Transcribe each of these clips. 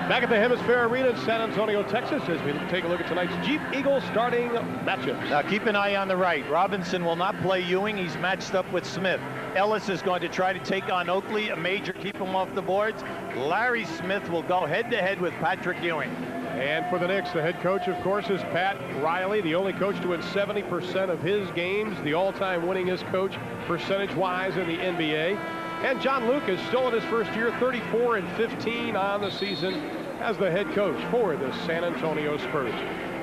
Back at the Hemisphere Arena in San Antonio, Texas, as we take a look at tonight's Jeep Eagles starting matchups. Now keep an eye on the right. Robinson will not play Ewing. He's matched up with Smith. Ellis is going to try to take on Oakley, a major, keep him off the boards. Larry Smith will go head-to-head with Patrick Ewing. And for the Knicks, the head coach, of course, is Pat Riley, the only coach to win 70% of his games, the all-time winningest coach percentage-wise in the NBA. And John Lucas, still in his first year, 34-15 on the season as the head coach for the San Antonio Spurs.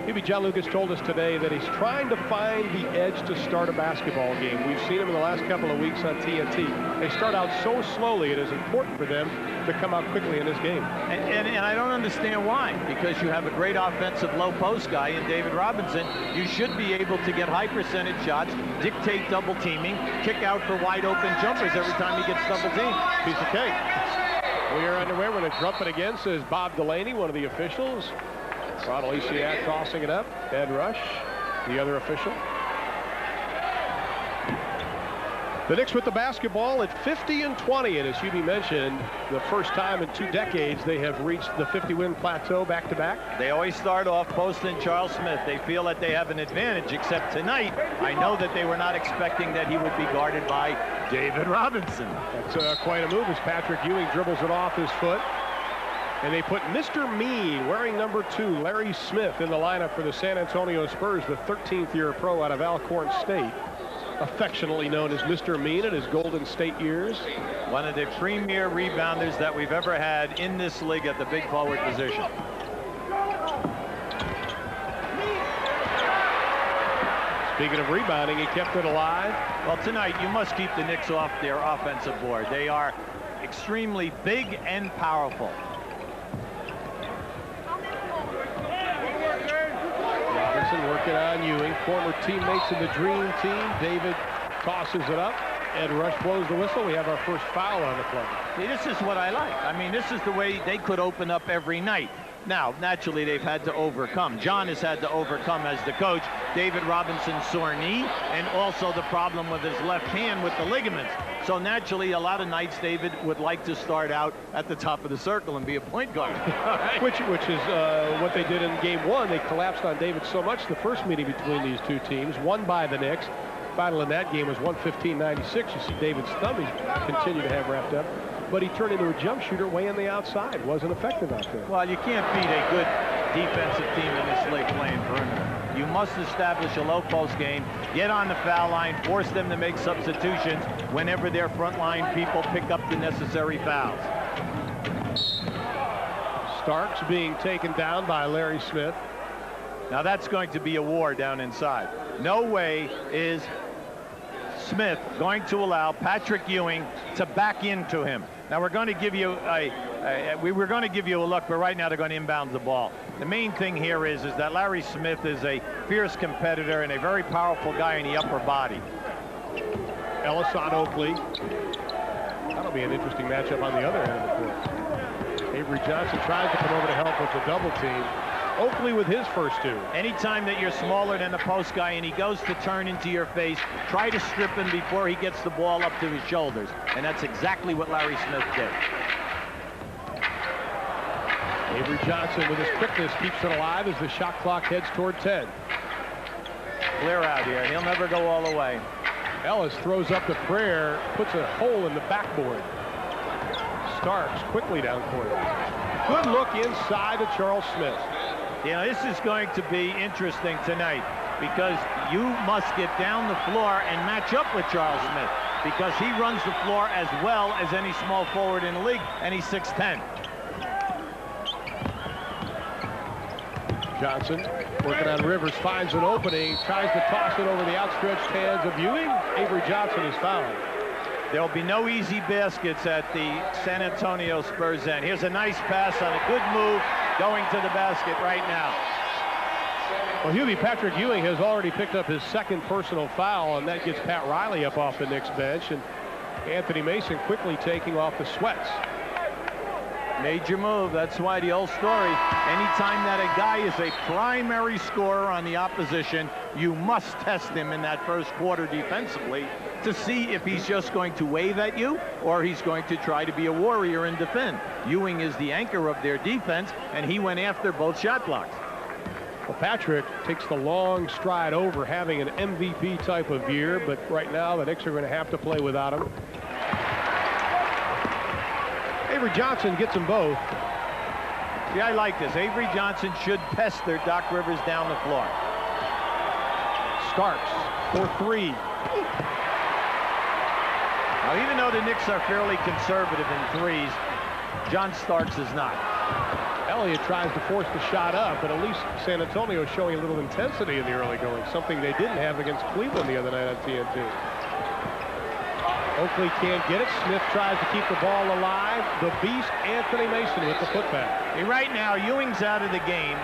Maybe John Lucas told us today that he's trying to find the edge to start a basketball game. We've seen him in the last couple of weeks on TNT. They start out so slowly, it is important for them to come out quickly in this game. And I don't understand why, because you have a great offensive low post guy in David Robinson. You should be able to get high percentage shots, dictate double teaming, kick out for wide open jumpers every time he gets double teamed. Piece of cake. We are underway. We're going to drop it again, says Bob Delaney, one of the officials. Ronald Isiak tossing it up. Ed Rush, the other official. The Knicks with the basketball at 50-20, and as Hubie mentioned, the first time in 2 decades they have reached the 50-win plateau back-to-back. They always start off posting Charles Smith. They feel that they have an advantage, except tonight, I know that they were not expecting that he would be guarded by David Robinson. That's quite a move as Patrick Ewing dribbles it off his foot. And they put Mr. Mean, wearing number 2, Larry Smith, in the lineup for the San Antonio Spurs, the 13th year pro out of Alcorn State, affectionately known as Mr. Mean in his Golden State years. One of the premier rebounders that we've ever had in this league at the big forward position. Speaking of rebounding, he kept it alive. Well, tonight you must keep the Knicks off their offensive board. They are extremely big and powerful. Robinson working on Ewing, former teammates in the Dream Team. David tosses it up. Ed Rush blows the whistle. We have our first foul on the play. See, this is what I like. I mean, this is the way they could open up every night. Now, naturally, they've had to overcome. John has had to overcome as the coach David Robinson's sore knee and also the problem with his left hand with the ligaments. So naturally, a lot of nights David would like to start out at the top of the circle and be a point guard. Which is what they did in game 1. They collapsed on David so much the first meeting between these two teams, won by the Knicks. Final in that game was 115-96. You see David's thumb he continued to have wrapped up. But he turned into a jump shooter way on the outside. Wasn't effective out there. Well, you can't beat a good defensive team in this league playing perimeter. You must establish a low post game, get on the foul line, force them to make substitutions whenever their front line people pick up the necessary fouls. Starks being taken down by Larry Smith. Now that's going to be a war down inside. No way is Smith going to allow Patrick Ewing to back into him. Now we're going to give you we were going to give you a look, but right now they're going to inbound the ball. The main thing here is that Larry Smith is a fierce competitor and a very powerful guy in the upper body. Ellis on Oakley. That'll be an interesting matchup on the other end of the court. Avery Johnson tries to come over to help with the double team. Oakley with his first 2. Anytime that you're smaller than the post guy and he goes to turn into your face, try to strip him before he gets the ball up to his shoulders. And that's exactly what Larry Smith did. Avery Johnson with his quickness keeps it alive as the shot clock heads toward 10. Clear out here. He'll never go all the way. Ellis throws up the prayer, puts a hole in the backboard. Starks quickly down court. Good look inside to Charles Smith. You know, this is going to be interesting tonight because you must get down the floor and match up with Charles Smith because he runs the floor as well as any small forward in the league, and he's 6'10". Johnson working on Rivers, finds an opening, tries to toss it over the outstretched hands of Ewing. Avery Johnson is fouled. There'll be no easy baskets at the San Antonio Spurs end. Here's a nice pass on a good move going to the basket right now. Well, Hubie, Patrick Ewing has already picked up his second personal foul, and that gets Pat Riley up off the Knicks bench, and Anthony Mason quickly taking off the sweats. Major move. That's why the old story, anytime that a guy is a primary scorer on the opposition, you must test him in that first quarter defensively to see if he's just going to wave at you or he's going to try to be a warrior and defend. Ewing is the anchor of their defense, and he went after both shot blocks. Well, Patrick takes the long stride over, having an MVP type of year, but right now the Knicks are going to have to play without him. Avery Johnson gets them both. See, I like this. Avery Johnson should pester Doc Rivers down the floor. Starks for three. Now, even though the Knicks are fairly conservative in threes, John Starks is not. Elliott tries to force the shot up, but at least San Antonio is showing a little intensity in the early going, something they didn't have against Cleveland the other night on TNT. Oakley can't get it. Smith tries to keep the ball alive. The beast, Anthony Mason, with the putback. Hey, right now, Ewing's out of the game.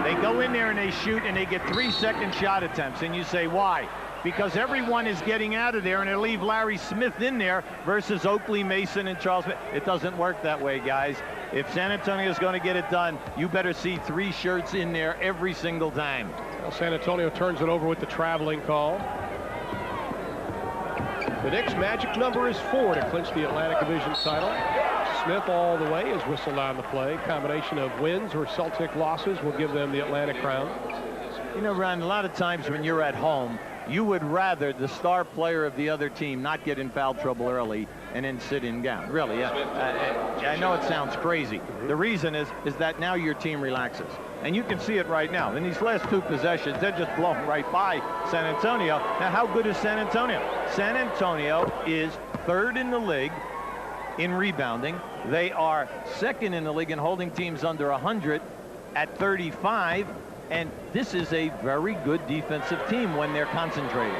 They go in there and they shoot, and they get 3-second shot attempts. And you say, why? Because everyone is getting out of there, and they leave Larry Smith in there versus Oakley, Mason, and Charles Smith. It doesn't work that way, guys. If San Antonio is going to get it done, you better see 3 shirts in there every single time. Well, San Antonio turns it over with the traveling call. The Knicks' magic number is 4 to clinch the Atlantic Division title. Smith all the way is whistled on the play. Combination of wins or Celtic losses will give them the Atlantic crown. You know, Ron, a lot of times when you're at home, you would rather the star player of the other team not get in foul trouble early and then sit in down. Really, I know it sounds crazy. The reason is that now your team relaxes. And you can see it right now. In these last 2 possessions, they're just blown right by San Antonio. Now, how good is San Antonio? San Antonio is 3rd in the league in rebounding. They are 2nd in the league in holding teams under 100 at 35. And this is a very good defensive team when they're concentrated.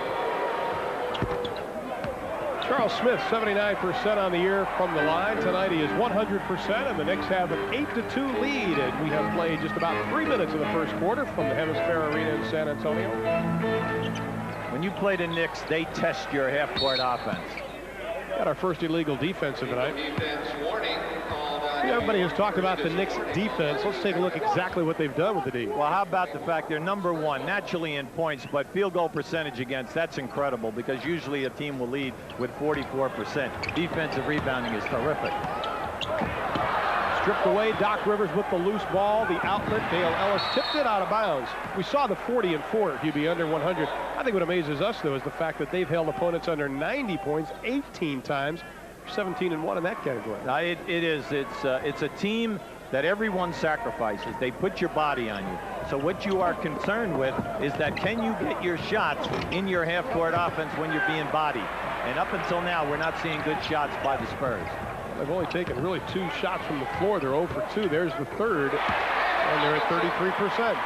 Charles Smith, 79% on the year from the line. Tonight he is 100%, and the Knicks have an 8-2 lead. And we have played just about 3 minutes of the first quarter from the Hemisphere Arena in San Antonio. When you play the Knicks, they test your half-court offense. Got our first illegal defense of the night. Everybody has talked about the Knicks defense. Let's take a look exactly what they've done with the D. Well, how about the fact they're number 1 naturally in points, but field goal percentage against, that's incredible, because usually a team will lead with 44%. Defensive rebounding is terrific. Stripped away. Doc Rivers with the loose ball. The outlet. Dale Ellis tipped it out of bounds. We saw the 40 and 4 if you be under 100. I think what amazes us, though, is the fact that they've held opponents under 90 points 18 times. 17 and 1 in that category. It's a team that everyone sacrifices. They put your body on you. So what you are concerned with is that can you get your shots in your half-court offense when you're being bodied? And up until now, we're not seeing good shots by the Spurs. They've only taken really 2 shots from the floor. They're 0 for 2. There's the 3rd, and they're at 33%.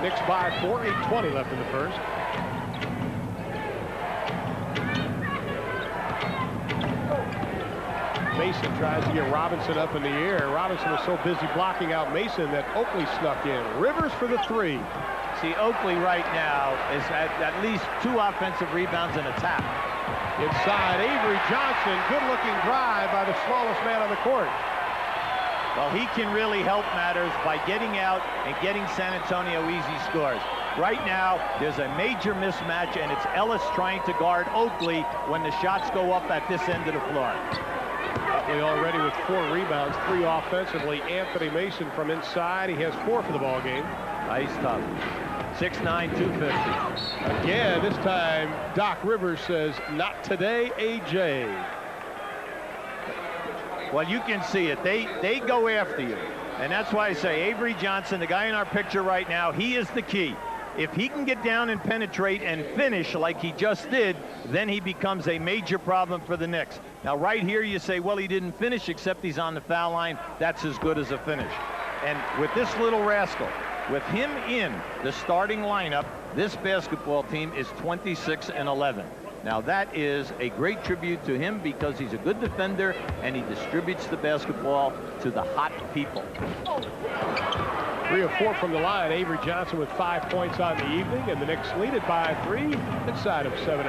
Knicks by 4, 8:20 left in the first. Mason tries to get Robinson up in the air. Robinson was so busy blocking out Mason that Oakley snuck in. Rivers for the 3. See, Oakley right now is at least 2 offensive rebounds and a tap. Inside, Avery Johnson. Good-looking drive by the smallest man on the court. Well, he can really help matters by getting out and getting San Antonio easy scores. Right now, there's a major mismatch, and it's Ellis trying to guard Oakley when the shots go up at this end of the floor. Oakley already with 4 rebounds, 3 offensively. Anthony Mason from inside. He has 4 for the ball game. Nice stuff. 6'9", 250. Again, this time, Doc Rivers says, not today, AJ. Well, you can see it. They go after you. And that's why I say Avery Johnson, the guy in our picture right now, he is the key. If he can get down and penetrate and finish like he just did, then he becomes a major problem for the Knicks. Now, right here, you say, well, he didn't finish except he's on the foul line. That's as good as a finish. And with this little rascal, with him in the starting lineup, this basketball team is 26-11. Now, that is a great tribute to him because he's a good defender and he distributes the basketball to the hot people. 3 of 4 from the line. Avery Johnson with 5 points on the evening, and the Knicks lead it by 3 inside of 7.5.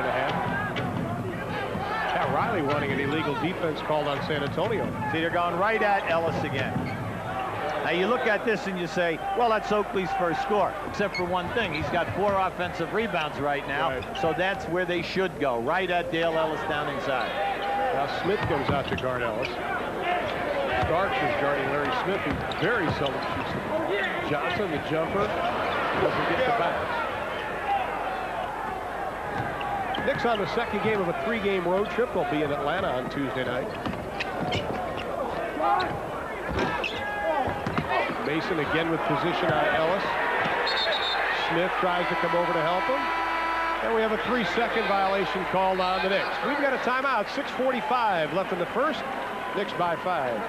Pat Riley wanting an illegal defense called on San Antonio. See, they're going right at Ellis again. Now you look at this and you say, well, that's Oakley's first score, except for one thing. He's got 4 offensive rebounds right now, so that's where they should go, right at Dale Ellis down inside. Now Smith comes out to guard Ellis. Starks is guarding Larry Smith, who very seldom shoots the ball. Johnson, the jumper, doesn't get the bounce. Knicks on the second game of a 3-game road trip. They'll be in Atlanta on Tuesday night. Mason again with position on Ellis. Smith tries to come over to help him. And we have a 3-second violation called on the Knicks. We've got a timeout. 6:45 left in the first. Knicks by 5.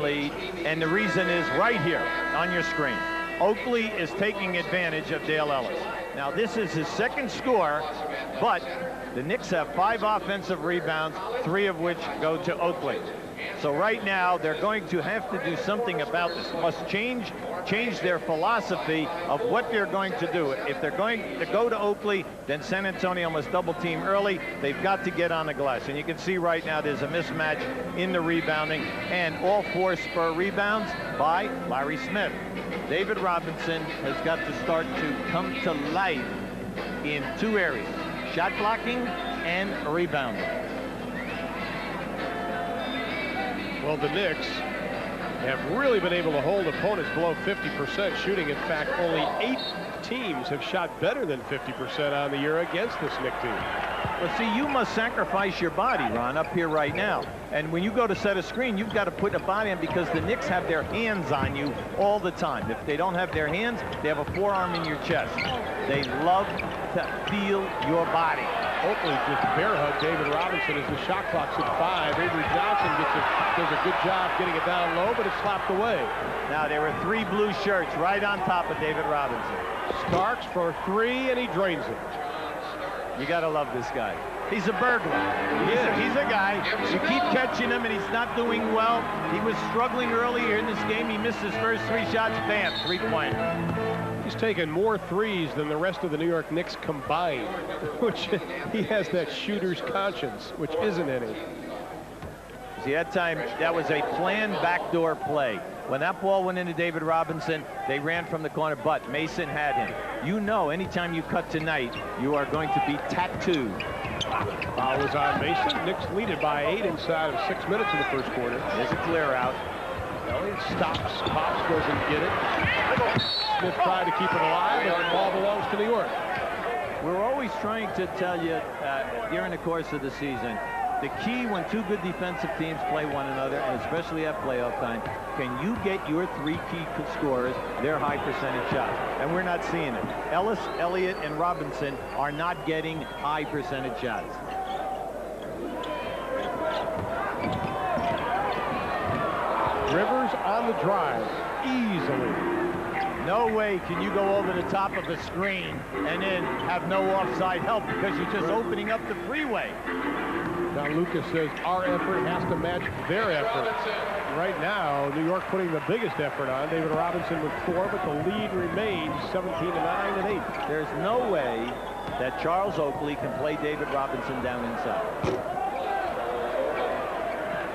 Lead, and the reason is right here on your screen. Oakley is taking advantage of Dale Ellis. Now this is his second score, but the Knicks have 5 offensive rebounds, 3 of which go to Oakley. So right now they're going to have to do something about this. Must change their philosophy of what they're going to do. If they're going to go to Oakley, then San Antonio must double team early. They've got to get on the glass. And you can see right now there's a mismatch in the rebounding, and all 4 Spur rebounds by Larry Smith. David Robinson has got to start to come to life in 2 areas, shot blocking and rebounding. Well, the Knicks have really been able to hold opponents below 50% shooting. In fact, only 8 teams have shot better than 50% on the year against this Knicks team. Well, see, you must sacrifice your body, Ron, up here right now. And when you go to set a screen, you've got to put a body in, because the Knicks have their hands on you all the time. If they don't have their hands, they have a forearm in your chest. They love to feel your body. Oakley just bear hug David Robinson as the shot clock's at 5. Avery Johnson does a good job getting it down low, but it's slapped away. Now there were 3 blue shirts right on top of David Robinson. Starks for 3, and he drains it. You got to love this guy. He's a burglar. He's a guy. You keep catching him, and he's not doing well. He was struggling earlier in this game. He missed his first 3 shots. Bam, 3-pointer. He's taken more threes than the rest of the New York Knicks combined, which he has that shooter's conscience, which isn't any. See, that time, that was a planned backdoor play. When that ball went into David Robinson, they ran from the corner, but Mason had him. You know, anytime you cut tonight, you are going to be tattooed. Foul was on Mason. Knicks lead it by 8 inside of 6 minutes in the first quarter. There's a clear out. Elliott stops. Pops doesn't get it. Smith tried to keep it alive, and the ball belongs to New York. We're always trying to tell you during the course of the season, the key when 2 good defensive teams play one another, and especially at playoff time, can you get your 3 key scorers their high percentage shots? And we're not seeing it. Ellis, Elliott, and Robinson are not getting high percentage shots. Rivers on the drive, easily. No way can you go over the top of a screen and then have no offside help, because you're just opening up the freeway. John Lucas says our effort has to match their effort. Right now, New York putting the biggest effort on. David Robinson with 4, but the lead remains 17-9 and 8. There's no way that Charles Oakley can play David Robinson down inside.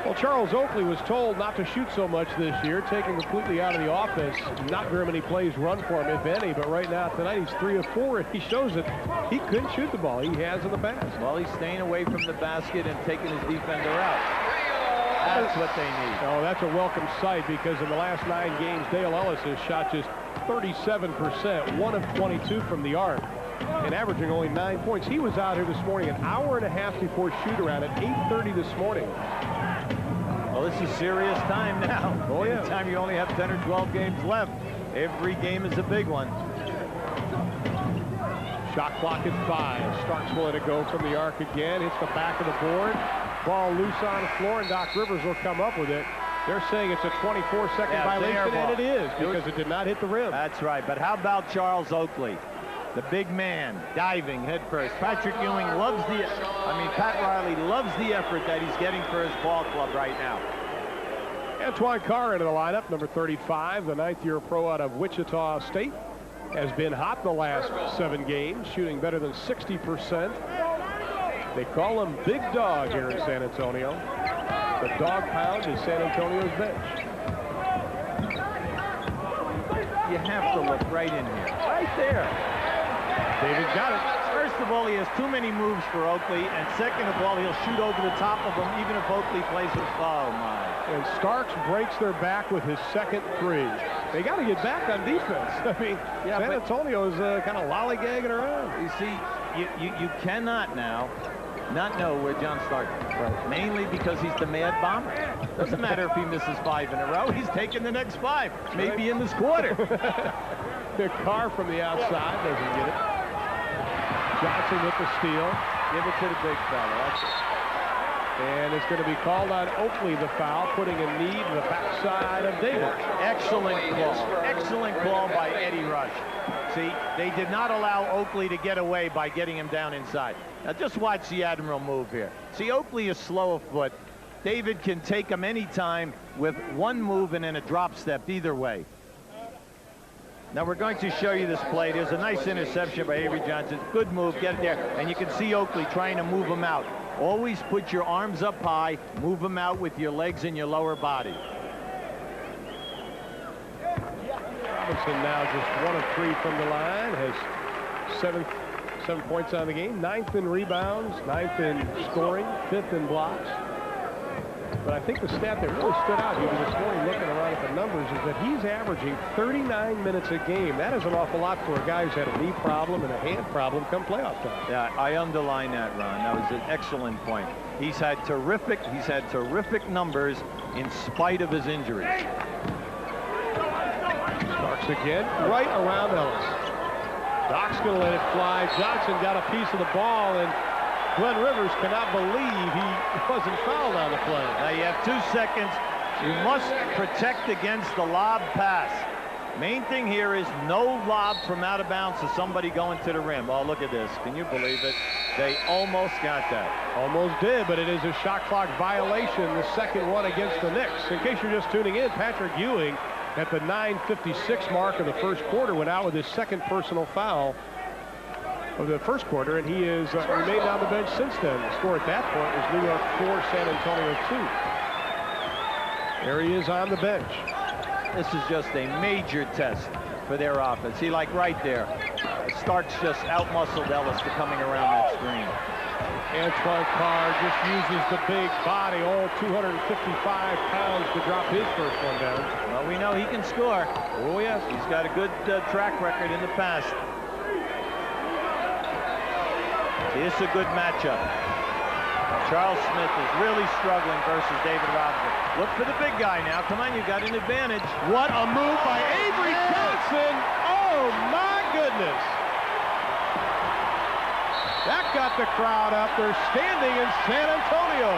Well, Charles Oakley was told not to shoot so much this year, taken completely out of the offense. Not very many plays run for him, if any, but right now tonight he's 3 of 4, and he shows that he couldn't shoot the ball. He has in the past. Well, he's staying away from the basket and taking his defender out. That's what they need. Oh, that's a welcome sight, because in the last 9 games, Dale Ellis has shot just 37%, 1 of 22 from the arc, and averaging only 9 points. He was out here this morning an hour and a half before shoot-around at 8:30 this morning. Well, this is serious time now. Oh, yeah. Anytime you only have 10 or 12 games left, every game is a big one. Shot clock at 5. Starks will let it go from the arc again. Hits the back of the board. Ball loose on the floor, and Doc Rivers will come up with it. They're saying it's a 24-second violation, and it is, because it did not hit the rim. That's right. But how about Charles Oakley? The big man, diving headfirst. Pat Riley loves the effort that he's getting for his ball club right now. Antoine Carr into the lineup, number 35, the 9th-year pro out of Wichita State. Has been hot the last 7 games, shooting better than 60%. They call him Big Dog here in San Antonio. The dog pound is San Antonio's bench. You have to look right in here. Right there. David got it. First of all, he has too many moves for Oakley, and second of all, he'll shoot over the top of him even if Oakley plays it. Oh, my. And Starks breaks their back with his second three. They got to get back on defense. I mean, yeah, San Antonio's kind of lollygagging around. You see, you cannot now not know where John Starks is. Right. Mainly because he's the Mad Bomber. Doesn't matter if he misses 5 in a row. He's taking the next 5, maybe in this quarter. The Carr from the outside doesn't get it. Johnson with the steal. Give it to the big fella. That's it. And it's going to be called on Oakley, the foul, putting a knee to the backside of David. Excellent call. Excellent call by Eddie Rush. See, they did not allow Oakley to get away by getting him down inside. Now just watch the Admiral move here. See, Oakley is slow of foot. David can take him anytime with one move and then a drop step either way. Now we're going to show you this play. There's a nice interception by Avery Johnson. Good move, get it there. And you can see Oakley trying to move him out. Always put your arms up high, move him out with your legs and your lower body. Robinson now just 1 of 3 from the line, has 7 points on the game, 9th in rebounds, 9th in scoring, 5th in blocks. But I think the stat that really stood out even this morning looking around at the numbers is that he's averaging 39 minutes a game. That is an awful lot for a guy who's had a knee problem and a hand problem come playoff time. Yeah, I underline that, Ron. That was an excellent point. He's had terrific numbers in spite of his injuries. Starks again, right around Ellis. Doc's going to let it fly. Johnson got a piece of the ball, and Glenn Rivers cannot believe he wasn't fouled on the play. Now you have 2 seconds. You must protect against the lob pass. Main thing here is no lob from out of bounds to somebody going to the rim. Oh, look at this. Can you believe it? They almost got that. Almost did, but it is a shot clock violation, the second one against the Knicks. In case you're just tuning in, Patrick Ewing at the 9:56 mark of the first quarter went out with his second personal foul of the first quarter, and he has remained on the bench since then. The score at that point was New York 4, San Antonio 2. There he is on the bench. This is just a major test for their offense. See, like right there, Starks just outmuscled Ellis for coming around that screen. Antoine Carr just uses the big body, all 255 pounds, to drop his first one down. Well, we know he can score. Oh, yes. He's got a good track record in the past. See, this is a good matchup. Charles Smith is really struggling versus David Robinson. Look for the big guy now. Come on, you got an advantage. What a move by Avery Johnson. Oh, my goodness. That got the crowd up. They're standing in San Antonio.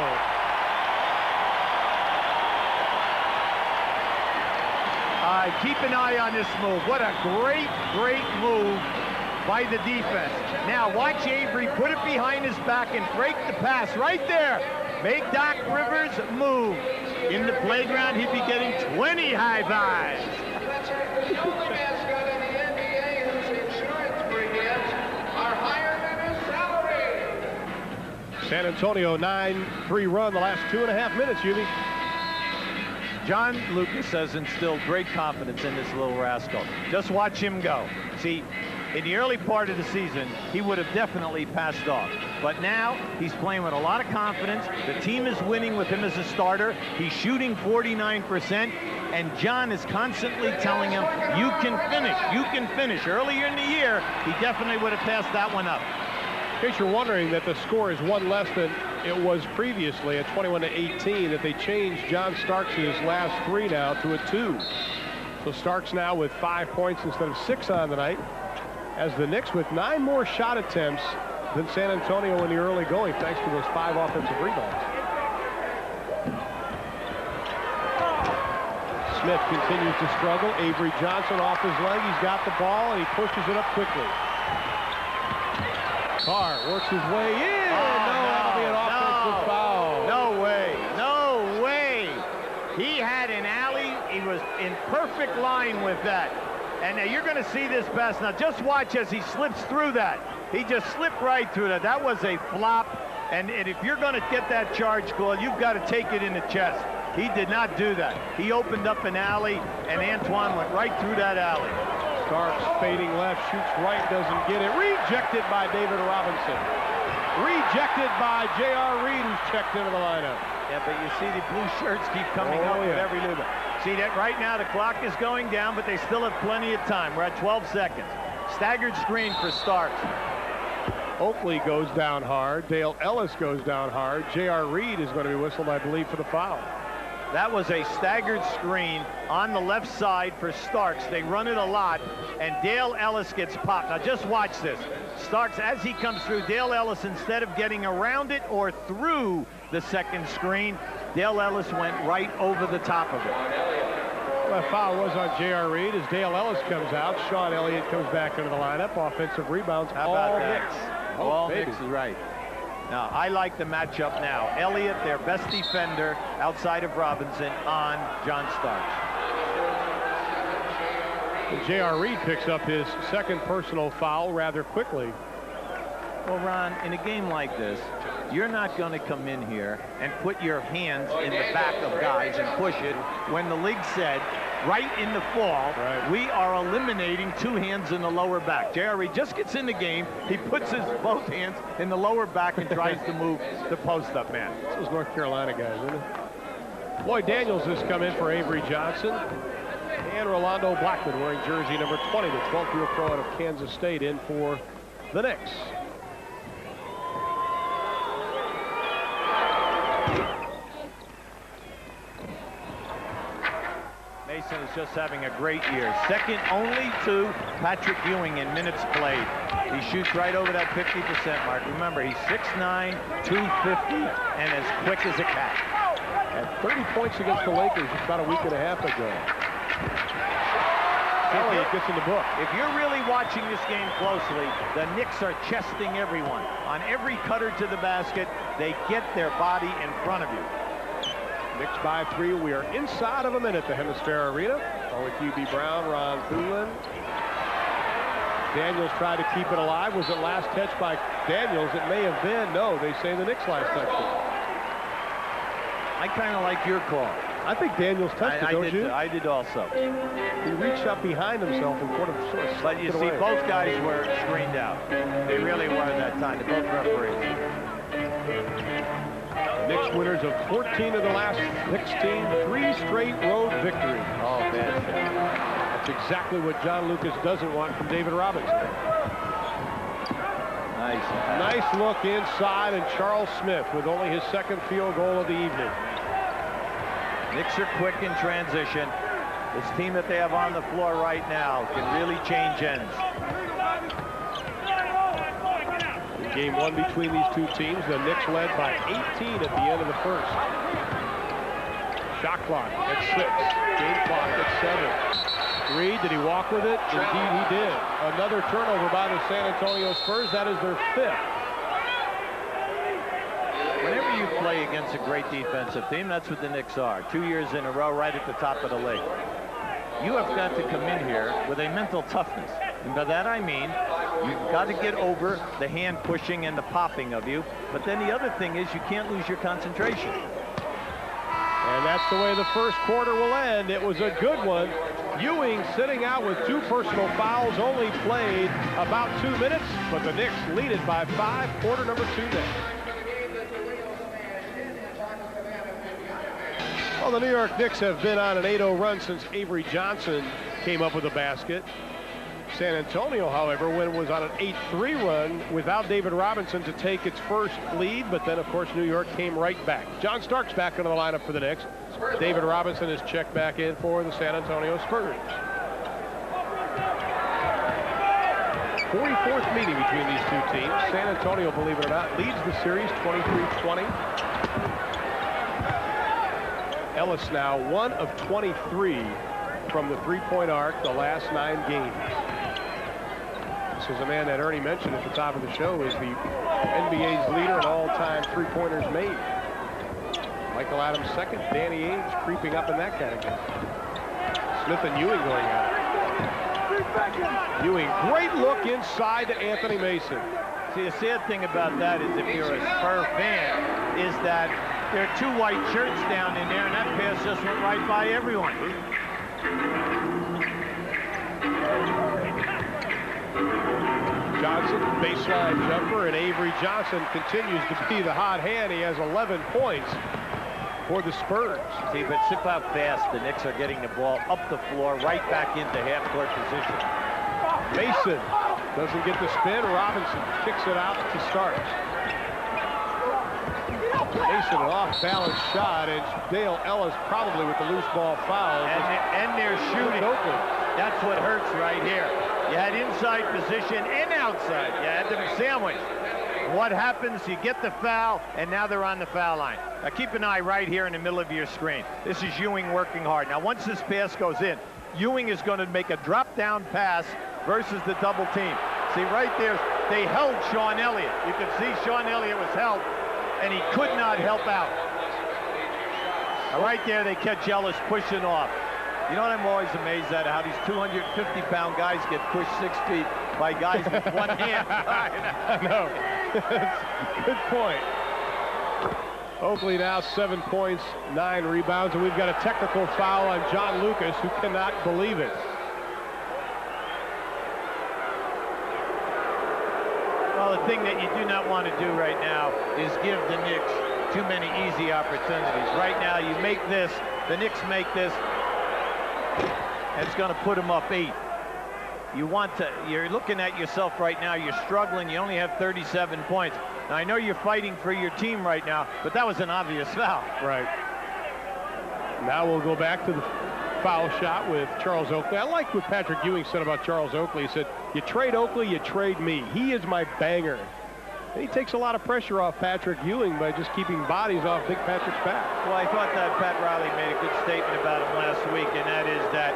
Keep an eye on this move. What a great move by the defense. Now watch Avery put it behind his back and break the pass right there. Make Doc Rivers move. In the playground, he'd be getting 20 high fives. The only mascot in the NBA whose insurance premiums are higher than his salary. San Antonio 9-3 run the last 2.5 minutes, Yumi. John Lucas has instilled great confidence in this little rascal. Just watch him go. See, in the early part of the season, he would have definitely passed off. But now, he's playing with a lot of confidence. The team is winning with him as a starter. He's shooting 49%, and John is constantly telling him, you can finish, you can finish. Earlier in the year, he definitely would have passed that one up. In case you're wondering that the score is 1 less than it was previously at 21-18, that they changed John Starks' last 3 now to a 2. So Starks now with 5 points instead of 6 on the night, as the Knicks with 9 more shot attempts than San Antonio in the early going, thanks to those 5 offensive rebounds. Smith continues to struggle. Avery Johnson off his leg. He's got the ball, and he pushes it up quickly. Carr works his way in. That'll be an offensive foul. No way. No way. He had an alley. He was in perfect line with that. And now you're going to see this pass. Now just watch as he slips through that. He just slipped right through that. That was a flop. And if you're going to get that charge call, you've got to take it in the chest. He did not do that. He opened up an alley, and Antoine went right through that alley. Starks fading left, shoots right, doesn't get it. Rejected by David Robinson. Rejected by J.R. Reed, who's checked into the lineup. Yeah, but you see the blue shirts keep coming up with every movement. See that right now, the clock is going down, but they still have plenty of time. We're at 12 seconds. Staggered screen for Starks. Oakley goes down hard. Dale Ellis goes down hard. J.R. Reed is going to be whistled, I believe, for the foul. That was a staggered screen on the left side for Starks. They run it a lot, and Dale Ellis gets popped. Now just watch this. Starks, as he comes through, Dale Ellis, instead of getting around it or through the second screen, Dale Ellis went right over the top of it. Well, foul was on J.R. Reed as Dale Ellis comes out. Sean Elliott comes back into the lineup. Offensive rebounds. How about that? Knicks. All Knicks is right. Now, I like the matchup now. Elliott, their best defender outside of Robinson, on John Starks. J.R. Reed picks up his second personal foul rather quickly. Well, Ron, in a game like this, you're not going to come in here and put your hands in the back of guys and push it when the league said, right in the fall, we are eliminating two hands in the lower back. J.R. Reed just gets in the game. He puts his both hands in the lower back and tries to move the post-up man. This was North Carolina guys, isn't it? Lloyd Daniels has come in for Avery Johnson. And Rolando Blackman wearing jersey number 20, the 12th-year pro out of Kansas State, in for the Knicks. Mason is just having a great year. Second only to Patrick Ewing in minutes played. He shoots right over that 50% mark. Remember, he's 6'9", 250, and as quick as a cat. Had 30 points against the Lakers just about a week and a half ago. Elliott gets in the book. If you're really watching this game closely, the Knicks are chesting everyone. On every cutter to the basket, they get their body in front of you. Knicks by 3. We are inside of a minute to Hemisphere Arena. With QB Brown, Ron Thulin. Daniels tried to keep it alive. Was it last touch by Daniels? It may have been. No, they say the Knicks last touched it. I kind of like your call. I think Daniels touched it, don't you? I did also. He reached up behind himself and sort of but you see, both guys were screened out. They really were that time. They're both referees. Knicks winners of 14 of the last 16, 3 straight road victories. Oh, man. That's exactly what John Lucas doesn't want from David Robinson. Nice look inside, and Charles Smith with only his second field goal of the evening. Knicks are quick in transition. This team that they have on the floor right now can really change ends. Game 1 between these two teams. The Knicks led by 18 at the end of the first. Shot clock at 6. Game clock at 7. Reed, did he walk with it? Indeed he did. Another turnover by the San Antonio Spurs. That is their 5th. Whenever you play against a great defensive team, that's what the Knicks are. 2 years in a row, right at the top of the league. You have got to come in here with a mental toughness. And by that I mean, you've got to get over the hand pushing and the popping of you. But then the other thing is you can't lose your concentration. And that's the way the first quarter will end. It was a good one. Ewing sitting out with 2 personal fouls, only played about 2 minutes, but the Knicks lead it by 5. Quarter number 2 next. Well, the New York Knicks have been on an 8-0 run since Avery Johnson came up with a basket. San Antonio, however, was on an 8-3 run without David Robinson to take its first lead, but then, of course, New York came right back. John Starks back into the lineup for the Knicks. David Robinson is checked back in for the San Antonio Spurs. 44th meeting between these two teams. San Antonio, believe it or not, leads the series 23-20. Ellis now 1 of 23 from the three-point arc the last 9 games. This is a man that Ernie mentioned at the top of the show is the NBA's leader in all-time three-pointers made. Michael Adams second, Danny Ainge creeping up in that category. Smith and Ewing going at it. Ewing, great look inside to Anthony Mason. See, the sad thing about that is if you're a Spur fan, is that there are 2 white shirts down in there, and that pass just went right by everyone. Johnson, baseline jumper, and Avery Johnson continues to be the hot hand. He has 11 points for the Spurs. See, but see how fast the Knicks are getting the ball up the floor, right back into half-court position. Mason doesn't get the spin. Robinson kicks it out to start. Mason, an off-balance shot, and Dale Ellis probably with the loose ball foul. And they're shooting. Oakland. That's what hurts right here. You had inside position and outside. You had them sandwiched. What happens? You get the foul, and now they're on the foul line. Now keep an eye right here in the middle of your screen. This is Ewing working hard. Now once this pass goes in, Ewing is going to make a drop-down pass versus the double team. See right there, they held Sean Elliott. You can see Sean Elliott was held, and he could not help out. Now right there, they catch Ellis pushing off. You know what I'm always amazed at? How these 250-pound guys get pushed 6 feet by guys with one hand. I know. Good point. Oakley now 7 points, 9 rebounds, and we've got a technical foul on John Lucas, who cannot believe it. Well, the thing that you do not want to do right now is give the Knicks too many easy opportunities. Right now, you make this, the Knicks make this, and it's going to put them up 8. You're looking at yourself right now, you're struggling, you only have 37 points. Now, I know you're fighting for your team right now, but that was an obvious foul. Right. Now we'll go back to the foul shot with Charles Oakley. I like what Patrick Ewing said about Charles Oakley. He said, you trade Oakley, you trade me. He is my banger. And he takes a lot of pressure off Patrick Ewing by just keeping bodies off Big Patrick's back. Well, I thought that Pat Riley made a good statement about him last week, and that is that,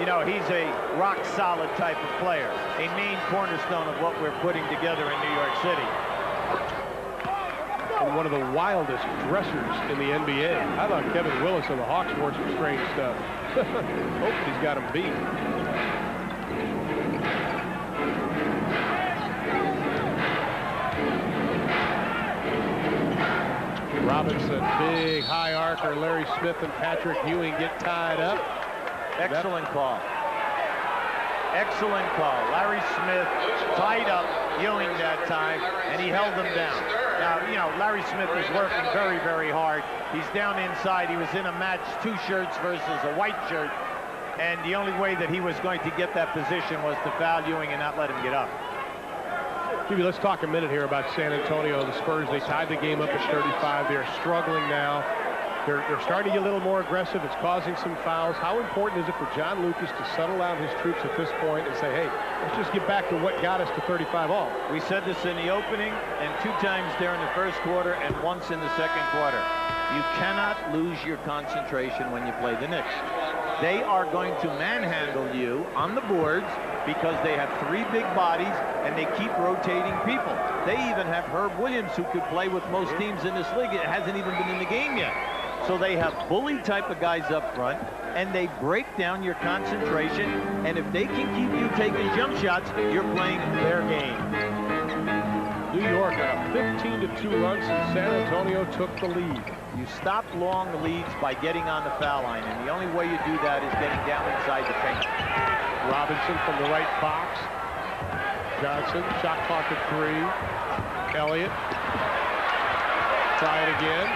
you know, he's a rock-solid type of player, a main cornerstone of what we're putting together in New York City. And one of the wildest dressers in the NBA. I thought Kevin Willis of the Hawks wore some strange stuff. Oakley's got him beat. Robinson, big high archer. Larry Smith and Patrick Ewing get tied up. Excellent call. Excellent call. Larry Smith tied up Ewing that time, and he held him down. Now, you know, Larry Smith is working very, very hard. He's down inside. He was in a match, 2 shirts versus a white shirt, and the only way that he was going to get that position was to foul Ewing and not let him get up. Jimmy, let's talk a minute here about San Antonio. The Spurs, they tied the game up at 35. They're struggling now. They're starting to get a little more aggressive. It's causing some fouls. How important is it for John Lucas to settle down his troops at this point and say, hey, let's just get back to what got us to 35 all? We said this in the opening and 2 times during the first quarter and once in the second quarter. You cannot lose your concentration when you play the Knicks. They are going to manhandle you on the boards because they have 3 big bodies and they keep rotating people. They even have Herb Williams, who could play with most teams in this league. It hasn't even been in the game yet. So they have bully type of guys up front, and they break down your concentration, and if they can keep you taking jump shots, you're playing their game. New York on a 15-2 run since San Antonio took the lead. You stop long leads by getting on the foul line, and the only way you do that is getting down inside the paint. Robinson from the right box. Johnson, shot clock at 3. Elliott. Try it again.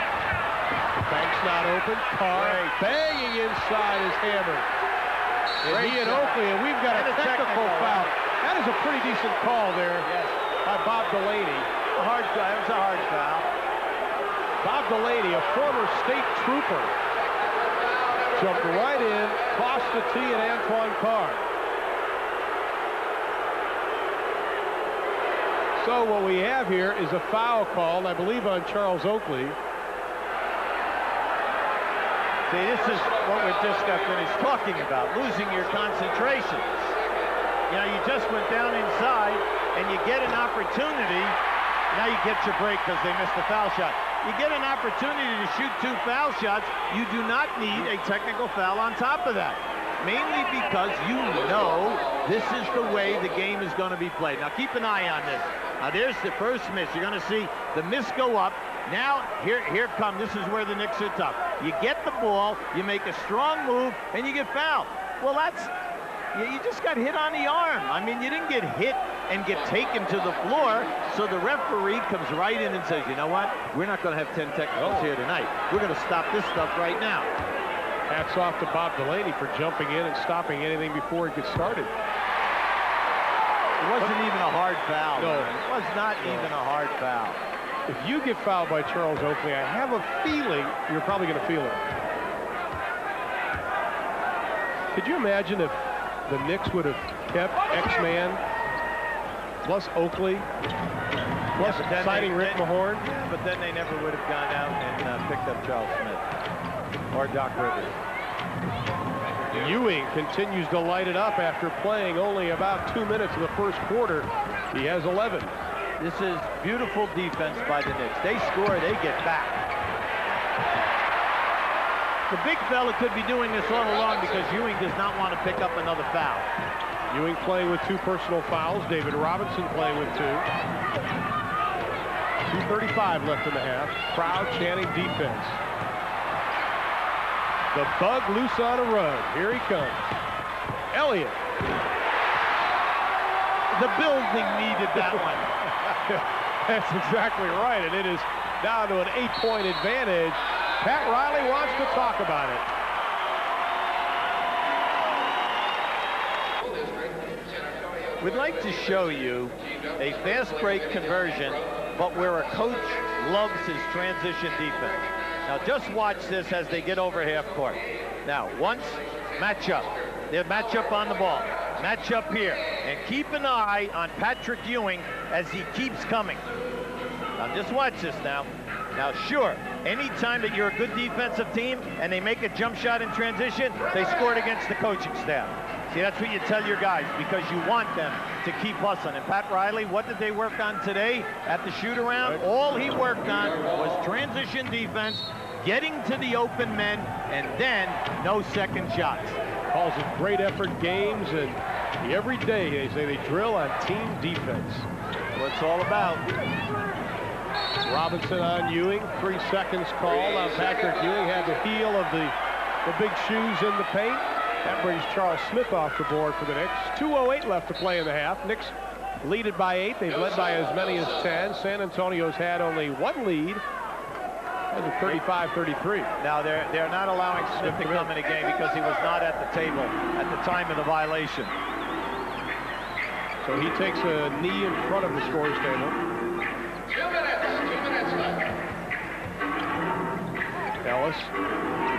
The bank's not open. Carr banging inside his hammer. And he and Oakley, and we've got a technical foul. That is a pretty decent call there by Bob Delaney. That was a hard foul. Bob Delaney, a former state trooper, jumped right in, crossed the tee, and Antoine Carr. So what we have here is a foul call, I believe, on Charles Oakley. See, this is what we just got finished talking about, losing your concentration. You know, you just went down inside, and you get an opportunity. Now you get your break because they missed the foul shot. You get an opportunity to shoot 2 foul shots. You do not need a technical foul on top of that. Mainly because you know this is the way the game is going to be played. Now keep an eye on this. Now there's the first miss. You're going to see the miss go up. Now, here come. This is where the Knicks are tough. You get the ball, you make a strong move, and you get fouled. Well, you just got hit on the arm. I mean, you didn't get hit and get taken to the floor. So the referee comes right in and says, you know what? We're not going to have 10 technicals here tonight. We're going to stop this stuff right now. Hats off to Bob Delaney for jumping in and stopping anything before it gets started. It wasn't even a hard foul. No. Man. It was not even a hard foul. If you get fouled by Charles Oakley, I have a feeling you're probably going to feel it. Could you imagine if the Knicks would have kept X-Man plus Oakley plus signing Rick Mahorn? Yeah, but then they never would have gone out and picked up Charles Smith or Doc Rivers. Ewing continues to light it up after playing only about 2 minutes in the first quarter. He has 11. This is beautiful defense by the Knicks. They score, they get back. The big fella could be doing this all along because Ewing does not want to pick up another foul. Ewing playing with 2 personal fouls. David Robinson playing with 2. 2:35 left in the half. Crowd chanting defense. The bug loose on a run. Here he comes. Elliott. The building needed that one. That's exactly right, and it is down to an 8-point advantage. Pat Riley wants to talk about it. We'd like to show you a fast break conversion, but where a coach loves his transition defense. Now just watch this as they get over half court. Now once, match up. They match up on the ball. Match up here. And keep an eye on Patrick Ewing as he keeps coming. Now just watch this now. Now sure, anytime that you're a good defensive team and they make a jump shot in transition, they scored against the coaching staff. See, that's what you tell your guys because you want them to keep hustling. And Pat Riley, what did they work on today at the shoot-around? All he worked on was transition defense, getting to the open men, and then no second shots. Calls it great effort games, and every day they say they drill on team defense. What it's all about. Robinson on Ewing, 3 seconds called on Patrick Ewing. Had the heel of the big shoes in the paint. That brings Charles Smith off the board for the Knicks. 2:08 left to play in the half. Knicks lead it by 8. They've led by as many as 10. San Antonio's had only 1 lead. That's a 35-33. Now they're not allowing Smith to come in the game because he was not at the table at the time of the violation. So he takes a knee in front of the scores table. 2 minutes left. Ellis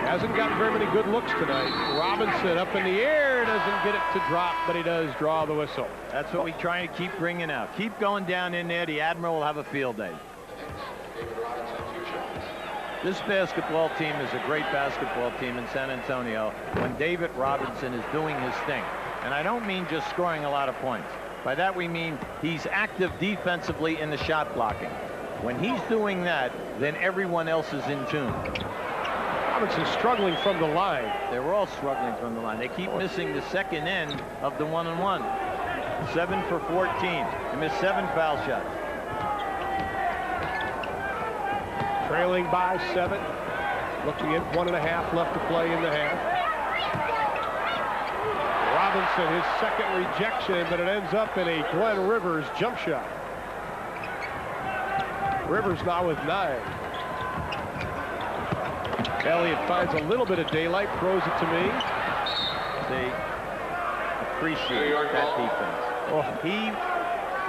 hasn't gotten very many good looks tonight. Robinson up in the air, doesn't get it to drop, but he does draw the whistle. That's what we try to keep bringing out. Keep going down in there. The Admiral will have a field day. This basketball team is a great basketball team in San Antonio when David Robinson is doing his thing. And I don't mean just scoring a lot of points. By that we mean he's active defensively in the shot blocking. When he's doing that, then everyone else is in tune. Robinson struggling from the line. They're all struggling from the line. They keep missing the second end of the one-on-one. 7 for 14. They missed 7 foul shots. Trailing by 7. Looking at 1.5 left to play in the half. Robinson, his second rejection, but it ends up in a Glenn Rivers jump shot. Rivers now with 9. Elliott finds a little bit of daylight, throws it to me. They appreciate that defense. Oh, he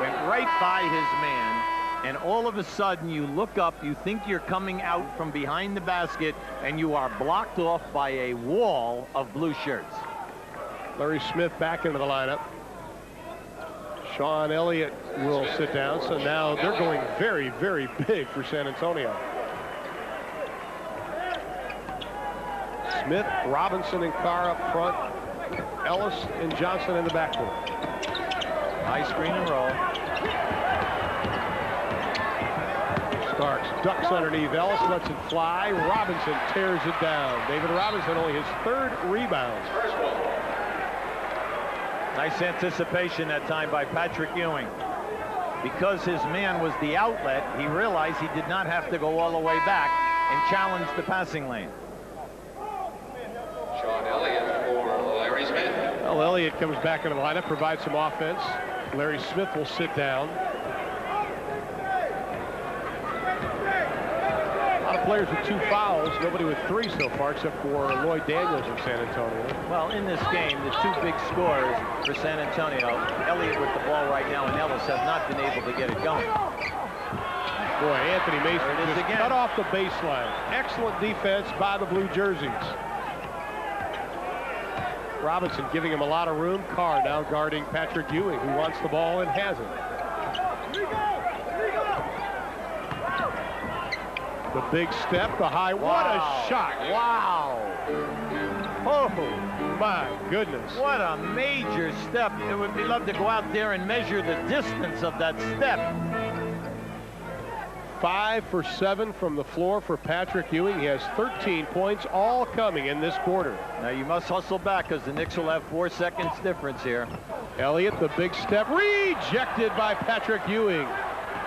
went right by his man, and all of a sudden you look up, you think you're coming out from behind the basket, and you are blocked off by a wall of blue shirts. Larry Smith back into the lineup. Sean Elliott will sit down, so now they're going very, very big for San Antonio. Smith, Robinson, and Carr up front. Ellis and Johnson in the backcourt. High screen and roll. Starks ducks underneath. Ellis lets it fly. Robinson tears it down. David Robinson only his 3rd rebound. Nice anticipation that time by Patrick Ewing. because his man was the outlet, he realized he did not have to go all the way back and challenge the passing lane. Sean Elliott for Larry Smith. Well, Elliott comes back into the lineup, provides some offense. Larry Smith will sit down. A lot of players with 2 fouls, nobody with 3 so far except for Lloyd Daniels of San Antonio. Well, in this game, the 2 big scorers for San Antonio, Elliott with the ball right now and Ellis, have not been able to get it going. Boy, Anthony Mason There it is just again. cut off the baseline. Excellent defense by the blue jerseys. Robinson giving him a lot of room. Carr now guarding Patrick Ewing, who wants the ball and has it. The big step, the high. Wow. What a shot. Wow. Oh, my goodness. What a major step. It would be love to go out there and measure the distance of that step. 5 for 7 from the floor for Patrick Ewing. He has 13 points, all coming in this quarter. Now you must hustle back because the Knicks will have 4 seconds difference here. Elliott, the big step, rejected by Patrick Ewing.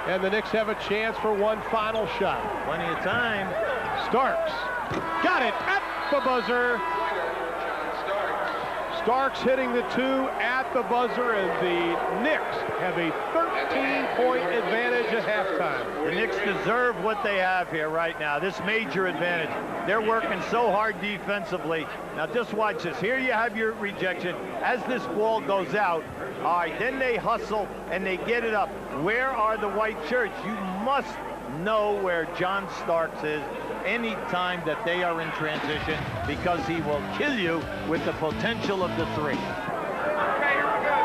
And the Knicks have a chance for one final shot. Plenty of time. Starks got it at the buzzer. Starks hitting the 2 at the buzzer, and the Knicks have a 13-point advantage at halftime. The Knicks deserve what they have here right now, this major advantage. They're working so hard defensively. Now just watch this. Here you have your rejection. As this ball goes out, all right, then they hustle and they get it up. Where are the white shirts? You must know where John Starks is any time that they are in transition, because he will kill you with the potential of the 3. Okay, here we go.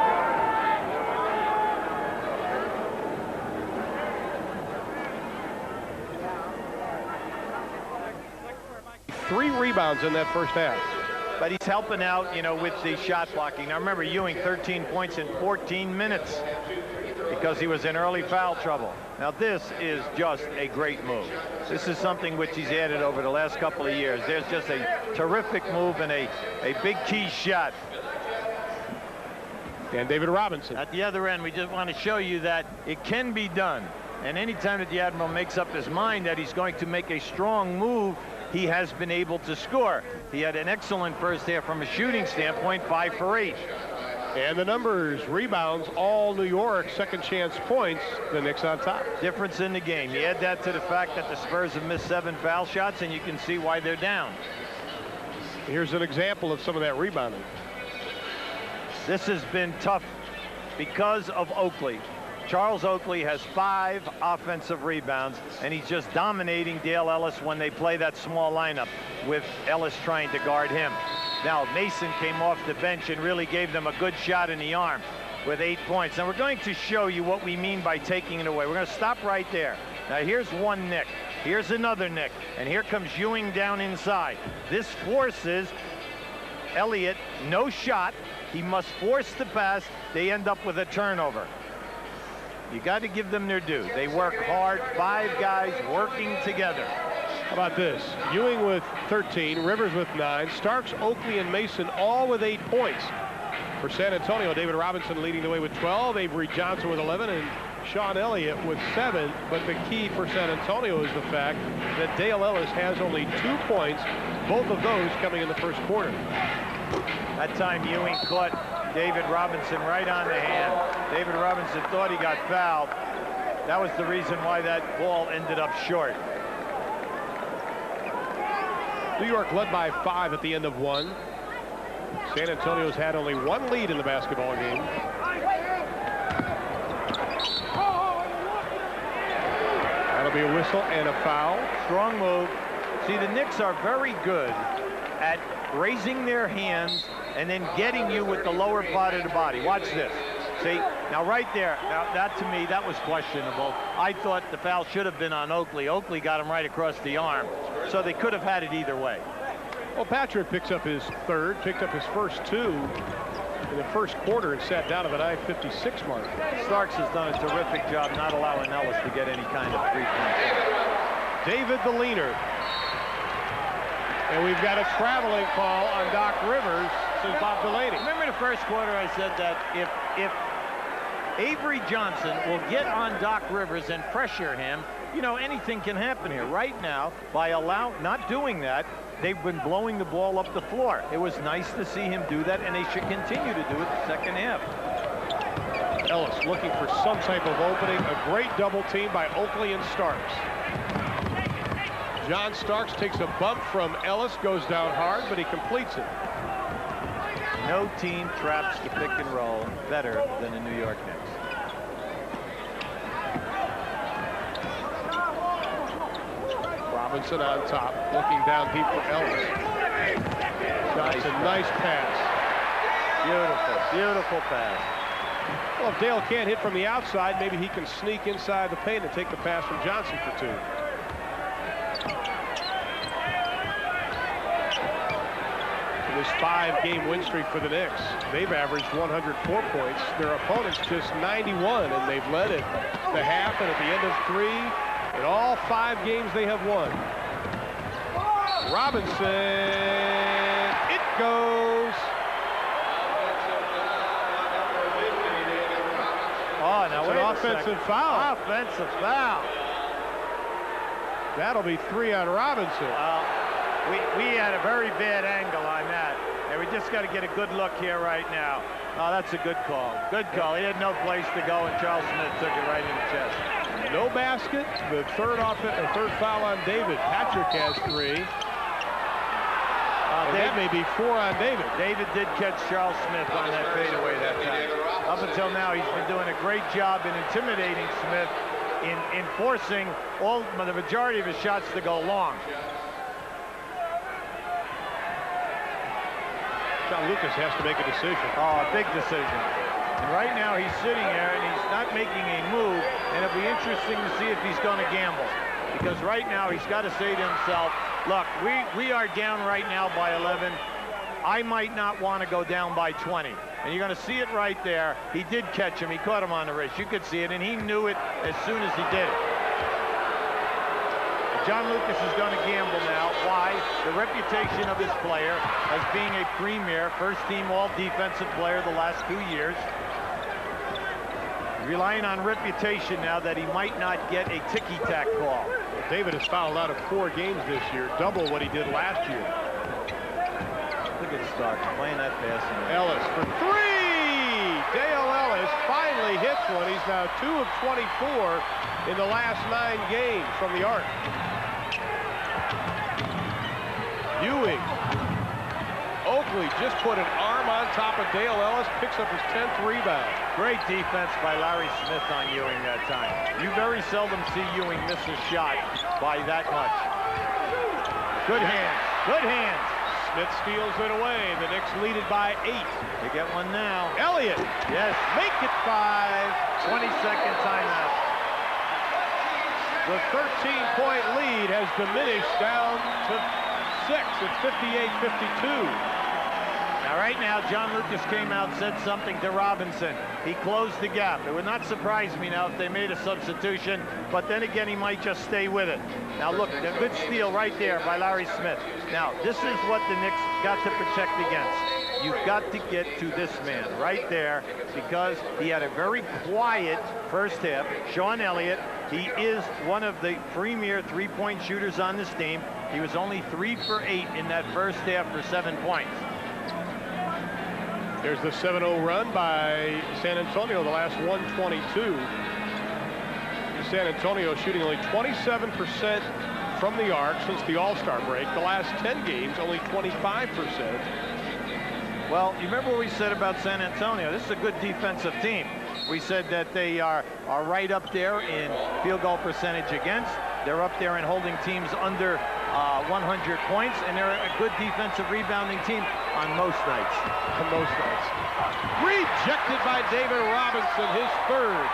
3 rebounds in that first half. But he's helping out, you know, with the shot blocking. Now remember, Ewing 13 points in 14 minutes because he was in early foul trouble. Now this is just a great move. This is something which he's added over the last couple of years. There's just a terrific move and a big key shot. And David Robinson. At the other end, we just want to show you that it can be done. And anytime that the Admiral makes up his mind that he's going to make a strong move, he has been able to score. He had an excellent first half from a shooting standpoint, 5 for 8. And the numbers, rebounds, all New York, second chance points, the Knicks on top. Difference in the game. You add that to the fact that the Spurs have missed 7 foul shots, and you can see why they're down. Here's an example of some of that rebounding. This has been tough because of Oakley. Charles Oakley has 5 offensive rebounds, and he's just dominating Dale Ellis when they play that small lineup with Ellis trying to guard him. Now Mason came off the bench and really gave them a good shot in the arm with 8 points. Now we're going to show you what we mean by taking it away. We're going to stop right there. Now here's one Knick. Here's another Knick. And here comes Ewing down inside. This forces Elliott, no shot. He must force the pass. They end up with a turnover. You got to give them their due. They work hard, 5 guys working together. How about this? Ewing with 13, Rivers with 9, Starks, Oakley, and Mason all with 8 points. For San Antonio, David Robinson leading the way with 12, Avery Johnson with 11, and Sean Elliott with 7. But the key for San Antonio is the fact that Dale Ellis has only 2 points, both of those coming in the first quarter. That time Ewing caught David Robinson right on the hand. David Robinson thought he got fouled. That was the reason why that ball ended up short. New York led by 5 at the end of 1. San Antonio's had only 1 lead in the basketball game. That'll be a whistle and a foul. Strong move. See, the Knicks are very good at raising their hands and then getting you with the lower part of the body. Watch this. See, now right there, now that to me, that was questionable. I thought the foul should have been on Oakley. Oakley got him right across the arm, so they could have had it either way. Well, Patrick picks up his 3rd, picked up his first 2 in the first quarter and sat down at the 9:56 mark. Starks has done a terrific job not allowing Ellis to get any kind of three-point. David the leaner. And we've got a traveling call on Doc Rivers, says Bob Delaney. Remember the first quarter I said that if Avery Johnson will get on Doc Rivers and pressure him, you know, anything can happen here. Right now, by not doing that, they've been blowing the ball up the floor. It was nice to see him do that, and they should continue to do it the second half. Ellis looking for some type of opening. A great double team by Oakley and Starks. John Starks takes a bump from Ellis, goes down hard, but he completes it. No team traps the pick and roll better than the New York Knicks. Robinson on top, looking down deep for Ellis. Johnson, nice pass. Beautiful pass. Well, if Dale can't hit from the outside, maybe he can sneak inside the paint and take the pass from Johnson for two. This 5-game win streak for the Knicks. They've averaged 104 points. Their opponents just 91, and they've led it the half and at the end of 3. In all 5 games they have won. Robinson, it goes. Oh, now it's wait an a offensive second. foul. Offensive foul. That'll be 3 on Robinson. We had a very bad angle on that, and we just got to get a good look here right now. Oh, that's a good call. Good call. He had no place to go, and Charles Smith took it right in the chest. No basket. The third foul on David. Patrick has 3. That may be 4 on David. David did catch Charles Smith on that fadeaway that time. Up until now, he's been doing a great job in intimidating Smith, in forcing the majority of his shots to go long. John Lucas has to make a decision. Oh, a big decision. And right now he's sitting there and he's not making a move, and it'll be interesting to see if he's going to gamble. Because right now he's got to say to himself, look, we are down right now by 11. I might not want to go down by 20. And you're going to see it right there. He did catch him. He caught him on the wrist. You could see it, and he knew it as soon as he did it. John Lucas is going to gamble now. Why? The reputation of this player as being a premier first-team all-defensive player the last 2 years. Relying on reputation now that he might not get a ticky-tack call. David has fouled out of 4 games this year, double what he did last year. Look at Starks playing that pass. Ellis for 3! Dale Ellis finally hits one. He's now 2 of 24 in the last 9 games from the arc. Ewing. Oakley just put an arm on top of Dale Ellis, picks up his 10th rebound. Great defense by Larry Smith on Ewing that time. You very seldom see Ewing miss a shot by that much. Good hands. Good hands. Smith steals it away. The Knicks lead it by 8. They get one now. Elliott. Yes. Make it 5. 20-second timeout. The 13-point lead has diminished down to 6. It's 58-52. Now, right now, John Lucas came out, said something to Robinson. He closed the gap. It would not surprise me now if they made a substitution, but then again, he might just stay with it. Now, look, a good steal right there by Larry Smith. Now, this is what the Knicks got to protect against. You've got to get to this man right there because he had a very quiet first half. Sean Elliott, he is one of the premier three-point shooters on this team. He was only 3 for 8 in that first half for 7 points. There's the 7-0 run by San Antonio, the last 122. San Antonio shooting only 27% from the arc since the All-Star break. The last 10 games, only 25%. Well, you remember what we said about San Antonio? This is a good defensive team. We said that they are right up there in field goal percentage against. They're up there in holding teams under 100 points, and they're a good defensive rebounding team on most nights. Rejected by David Robinson, his 3rd.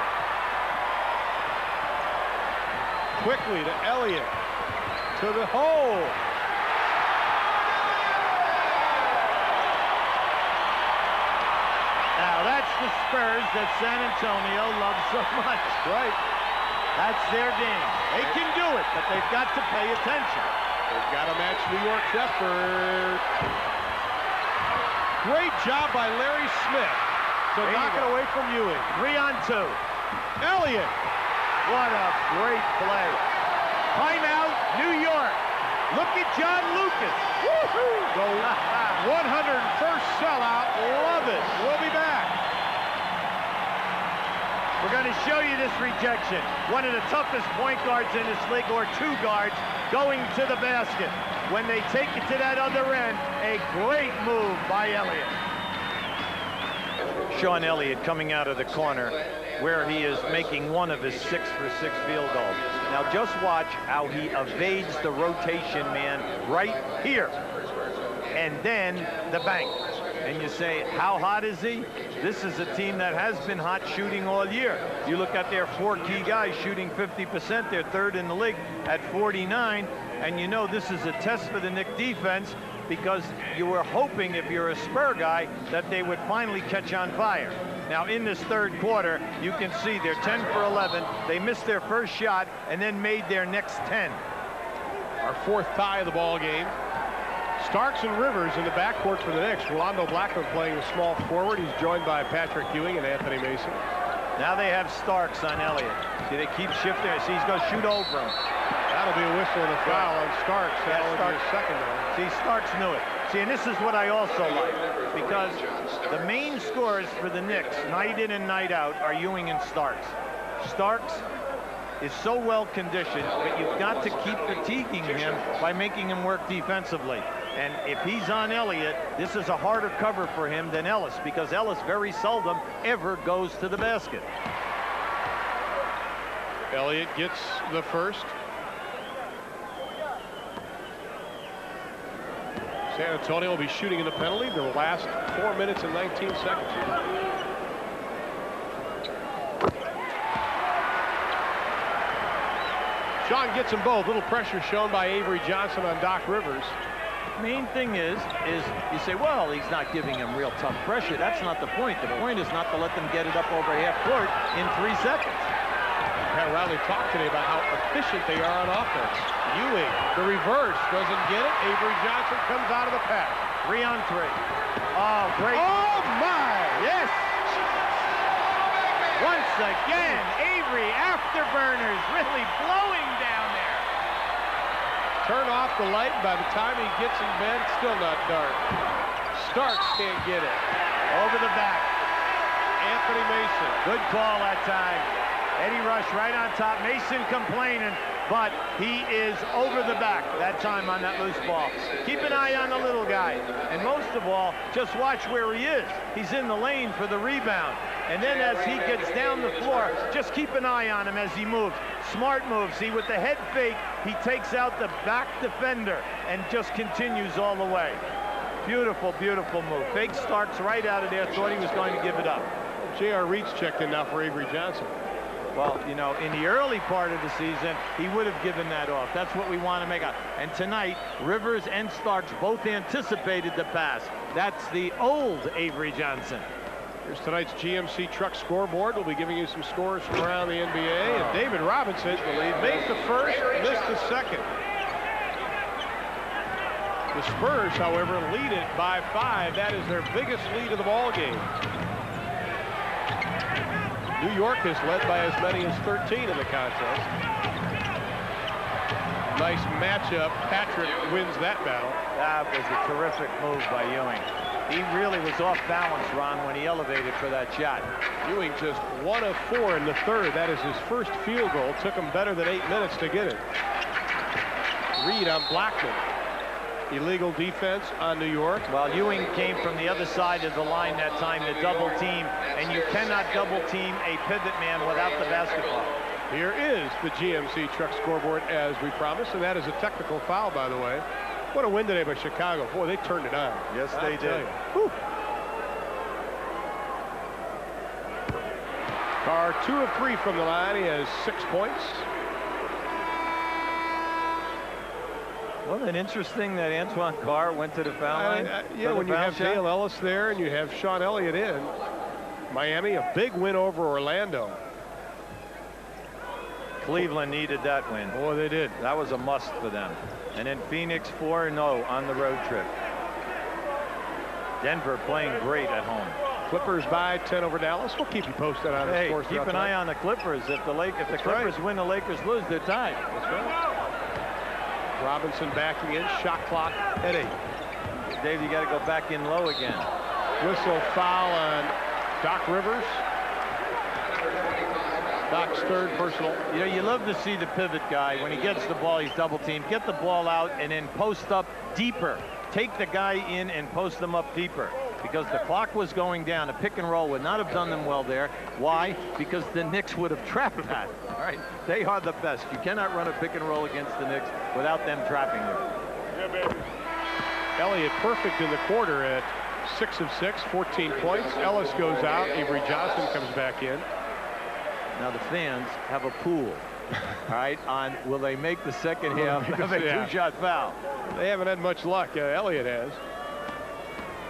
Quickly to Elliott, to the hole. Now that's the Spurs that San Antonio loves so much. Right. That's their game. They can do it, but they've got to pay attention. They've got to match New York's effort. Great job by Larry Smith. So knock it away from Ewing. 3-on-2. Elliott. What a great play. Timeout, New York. Look at John Lucas. The 101st sellout. Love it. We'll be back. We're going to show you this rejection. One of the toughest point guards in this league, or two guards, going to the basket. When they take it to that other end, a great move by Elliott. Sean Elliott coming out of the corner where he is making one of his 6-for-6 field goals. Now just watch how he evades the rotation man right here. And then the bank. And you say, how hot is he? This is a team that has been hot shooting all year. You look at their 4 key guys shooting 50%. They're third in the league at 49. And you know this is a test for the Knicks defense, because you were hoping, if you're a Spur guy, that they would finally catch on fire. Now in this third quarter, you can see they're 10 for 11. They missed their first shot and then made their next 10. Our 4th tie of the ball game. Starks and Rivers in the backcourt for the Knicks. Rolando Blackman playing the small forward. He's joined by Patrick Ewing and Anthony Mason. Now they have Starks on Elliott. See, they keep shifting. See, he's going to shoot over him. That'll be a whistle and a foul on Starks. That'll be a second though. See, Starks knew it. See, and this is what I also like, because the main scorers for the Knicks, night in and night out, are Ewing and Starks. Starks is so well conditioned, but you've got to keep fatiguing him by making him work defensively. And if he's on Elliott, this is a harder cover for him than Ellis, because Ellis very seldom ever goes to the basket. Elliott gets the first. San Antonio will be shooting in the penalty the last 4 minutes and 19 seconds. Sean gets them both. Little pressure shown by Avery Johnson on Doc Rivers. Main thing is you say, well, he's not giving him real tough pressure. That's not the point. The point is not to let them get it up over half court in 3 seconds. Pat Riley talked today about how efficient they are on offense. Ewing, the reverse, doesn't get it. Avery Johnson comes out of the pack. 3-on-3. Oh, great. Oh, my! Yes! Once again, Avery, afterburners, really blowing down there. Turn off the light. By the time he gets in bed, it's still not dark. Starks can't get it. Over the back. Anthony Mason. Good call that time. Eddie Rush right on top. Mason complaining, but he is over the back that time on that loose ball. Keep an eye on the little guy. And most of all, just watch where he is. He's in the lane for the rebound. And then as he gets down the floor, just keep an eye on him as he moves. Smart move. See, with the head fake, he takes out the back defender and just continues all the way. Beautiful, beautiful move. Fake Starks right out of there. Thought he was going to give it up. J.R. Reed's checked in now for Avery Johnson. Well, you know, in the early part of the season, he would have given that off. That's what we want to make out. And tonight, Rivers and Starks both anticipated the pass. That's the old Avery Johnson. Here's tonight's GMC Truck scoreboard. We'll be giving you some scores from around the NBA. And David Robinson makes the first, missed the second. The Spurs, however, lead it by 5. That is their biggest lead of the ball game. New York is led by as many as 13 in the contest. Nice matchup. Patrick wins that battle. That was a terrific move by Ewing. He really was off balance, Ron, when he elevated for that shot. Ewing just 1 of 4 in the third. That is his first field goal. Took him better than 8 minutes to get it. Reed on Blackman. Illegal defense on New York. Well, Ewing came from the other side of the line that time to double team, and you cannot double team a pivot man without the basketball. Here is the GMC Truck scoreboard as we promised, and that is a technical foul, by the way. What a win today by Chicago. Boy, they turned it on. Yes, they did. Carr 2 of 3 from the line. He has 6 points. Wasn't it interesting that Antoine Carr went to the foul line? Yeah, when you have Dale Ellis there and you have Sean Elliott in. Miami, a big win over Orlando. Cleveland needed that win. Boy, they did. That was a must for them. And then Phoenix 4-0 on the road trip. Denver playing great at home. Clippers by 10 over Dallas. We'll keep you posted on the scores. Keep an eye on the Clippers. If the Clippers win, the Lakers lose, they're tied. That's right. Robinson backing in. Shot clock at 8. Dave, you got to go back in low again. Whistle foul on Doc Rivers. Doc's third personal. You know, you love to see the pivot guy. When he gets the ball, he's double teamed. Get the ball out and then post up deeper. Take the guy in and post them up deeper. Because the clock was going down. A pick and roll would not have done them well there. Why? Because the Knicks would have trapped that. All right. They are the best. You cannot run a pick and roll against the Knicks without them trapping you. Yeah, baby. Elliott perfect in the quarter at 6 of 6, 14 points. Ellis goes out. Avery Johnson comes back in. Now the fans have a pool. All right, on will they make the second half of a two-shot foul? They haven't had much luck. Elliott has.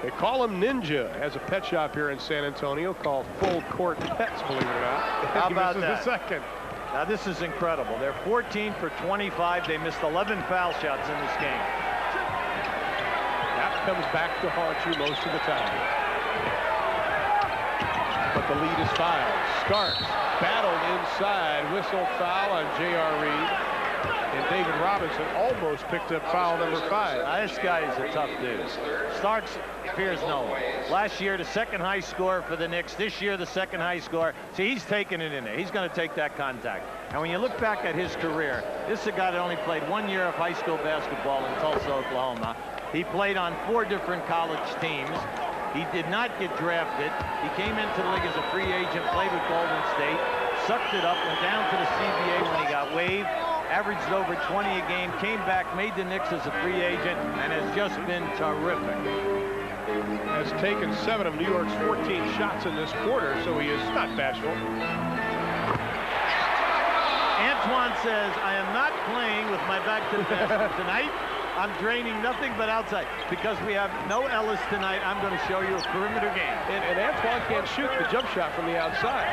They call him Ninja. Has a pet shop here in San Antonio called Full Court Pets, believe it or not. How about that? The second. Now this is incredible. They're 14 for 25. They missed 11 foul shots in this game. That comes back to haunt you most of the time. But the lead is 5. Starks battled inside. Whistle foul on J.R. Reed. And David Robinson almost picked up foul number 5. This guy is a tough dude. Starks fears no one. Last year, the second high scorer for the Knicks. This year, the second high scorer. See, he's taking it in there. He's going to take that contact. And when you look back at his career, this is a guy that only played 1 year of high school basketball in Tulsa, Oklahoma. He played on 4 different college teams. He did not get drafted. He came into the league as a free agent, played with Golden State, sucked it up, went down to the CBA when he got waived, averaged over 20 a game, came back, made the Knicks as a free agent, and has just been terrific. Has taken 7 of New York's 14 shots in this quarter, so he is not bashful. Antoine says, I am not playing with my back to the basket tonight. I'm draining nothing but outside. Because we have no Ellis tonight, I'm going to show you a perimeter game. And Antoine can't shoot the jump shot from the outside.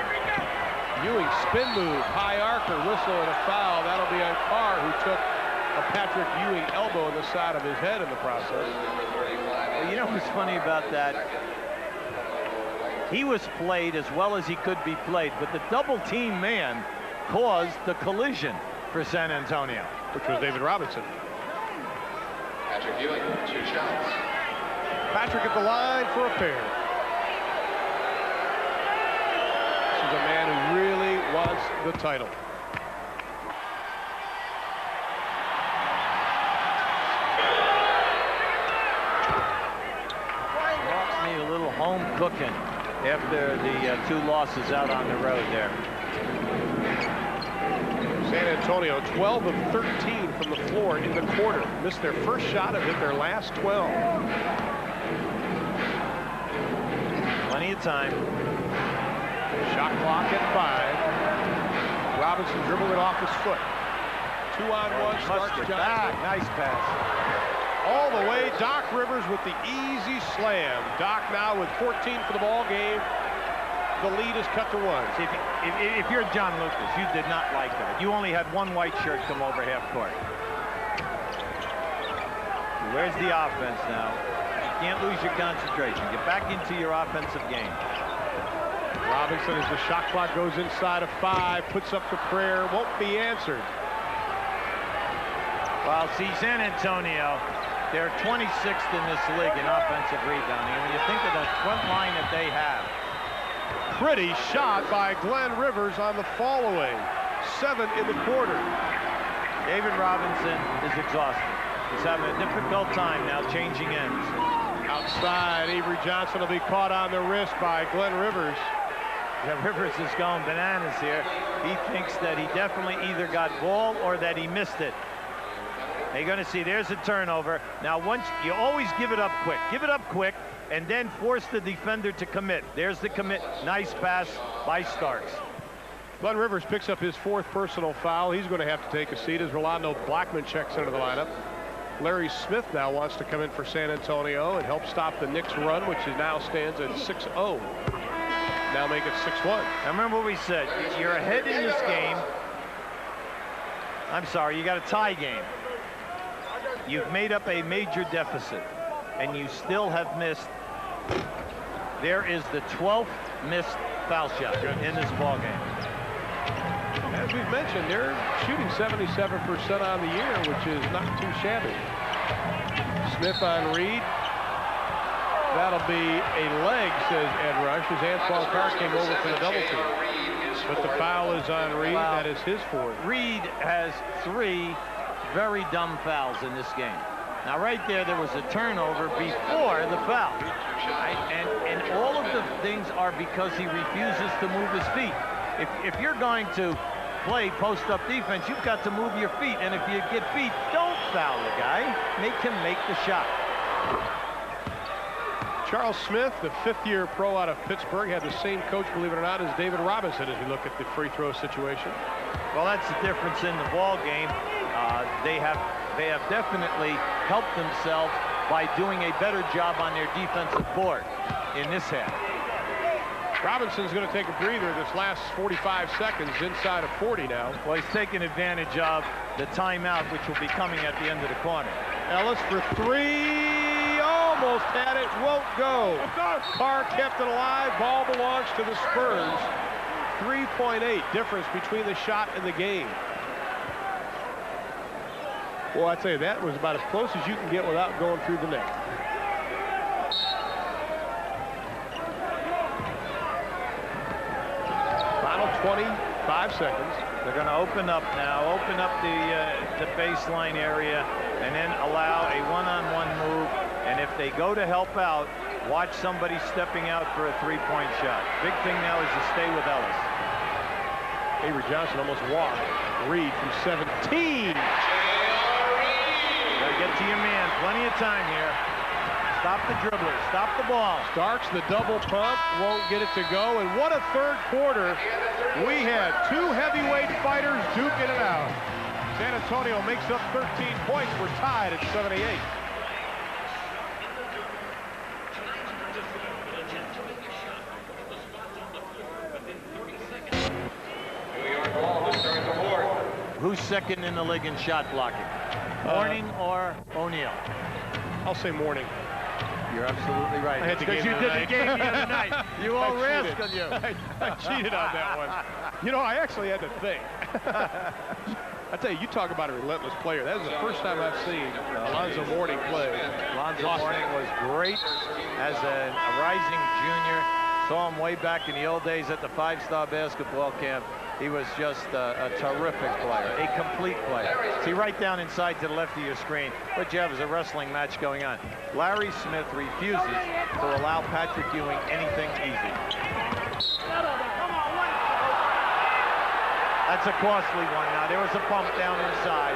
Ewing spin move, high arcer, whistle, and a foul. That'll be on Carr, who took a Patrick Ewing elbow in the side of his head in the process. Well, you know what's funny about that? He was played as well as he could be played, but the double team man caused the collision for San Antonio. Which was David Robinson. Patrick Ewing, 2 shots. Patrick at the line for a pair. This is a man who really wants the title. Hawks need a little home cooking after the 2 losses out on the road there. San Antonio 12 of 13 from the floor in the quarter. Missed their first shot and hit their last 12. Plenty of time. Shot clock at 5. Robinson dribbled it off his foot. 2-on-1. Starks back. Nice pass. All the way. Doc Rivers with the easy slam. Doc now with 14 for the ball game. The lead is cut to 1. See, if you're John Lucas, you did not like that. You only had 1 white shirt come over half court. Where's the offense now? You can't lose your concentration. Get back into your offensive game. Robinson, as the shot clock goes inside of 5, puts up the prayer, won't be answered. Well, see, San Antonio, they're 26th in this league in offensive rebounding. And when you think of the front line that they have, pretty shot by Glenn Rivers on the fall away. 7 in the quarter. David Robinson is exhausted. He's having a difficult time now changing ends. Outside, Avery Johnson will be caught on the wrist by Glenn Rivers. Yeah, Rivers is going bananas here. He thinks that he definitely either got ball or that he missed it. You're going to see there's a turnover. Now, once you always give it up quick. Give it up quick. And then force the defender to commit. There's the commit. Nice pass by Starks. Glenn Rivers picks up his 4th personal foul. He's going to have to take a seat as Rolando Blackman checks into the lineup. Larry Smith now wants to come in for San Antonio and help stop the Knicks run, which now stands at 6-0. Now make it 6-1. Now remember what we said. You're ahead in this game. I'm sorry, you got a tie game. You've made up a major deficit, and you still have missed There is the 12th missed foul shot in this ball game. As we've mentioned, they're shooting 77% on the year, which is not too shabby. Smith on Reed. That'll be a leg, says Ed Rush, as Antoine Carr came over for the double team. But the foul is on Reed. That is his fourth. Reed has 3 very dumb fouls in this game. Now, right there was a turnover before the foul. And all of the things are because he refuses to move his feet. If you're going to play post-up defense, you've got to move your feet. And if you get beat, don't foul the guy. Make him make the shot. Charles Smith, the 5th-year pro out of Pittsburgh, had the same coach, believe it or not, as David Robinson as we look at the free throw situation. Well, that's the difference in the ball game. They have definitely helped themselves by doing a better job on their defensive board in this half. Robinson's going to take a breather this last 45 seconds inside of 40 now. Well, he's taking advantage of the timeout, which will be coming at the end of the corner. Ellis for 3. Almost had it. Won't go. Carr kept it alive. Ball belongs to the Spurs. 3.8 difference between the shot and the game. Well, I'd say that was about as close as you can get without going through the net. Final 25 seconds. They're going to open up now, open up the baseline area, and then allow a one-on-one move. And if they go to help out, watch somebody stepping out for a three-point shot. Big thing now is to stay with Ellis. Avery Johnson almost walked. Reed from 17. Gotta get to your man. Plenty of time here. Stop the dribbler. Stop the ball. Starks the double pump. Won't get it to go. And what a third quarter. We had 2 heavyweight fighters duking it out. San Antonio makes up 13 points. We're tied at 78. Who's second in the league in shot blocking? Morning or O'Neal? I'll say Morning. You're absolutely right. I had the game you did the game the other night. You all rascal, you. I cheated on that one. You know, I actually had to think. I tell you, you talk about a relentless player. That is the first time I've seen Alonzo Mourning play. Alonzo Mourning was great as a rising junior. Saw him way back in the old days at the 5-star basketball camp. He was just a terrific player, a complete player. See, right down inside to the left of your screen, what you have is a wrestling match going on. Larry Smith refuses to allow Patrick Ewing anything easy. That's a costly one now. There was a bump down inside.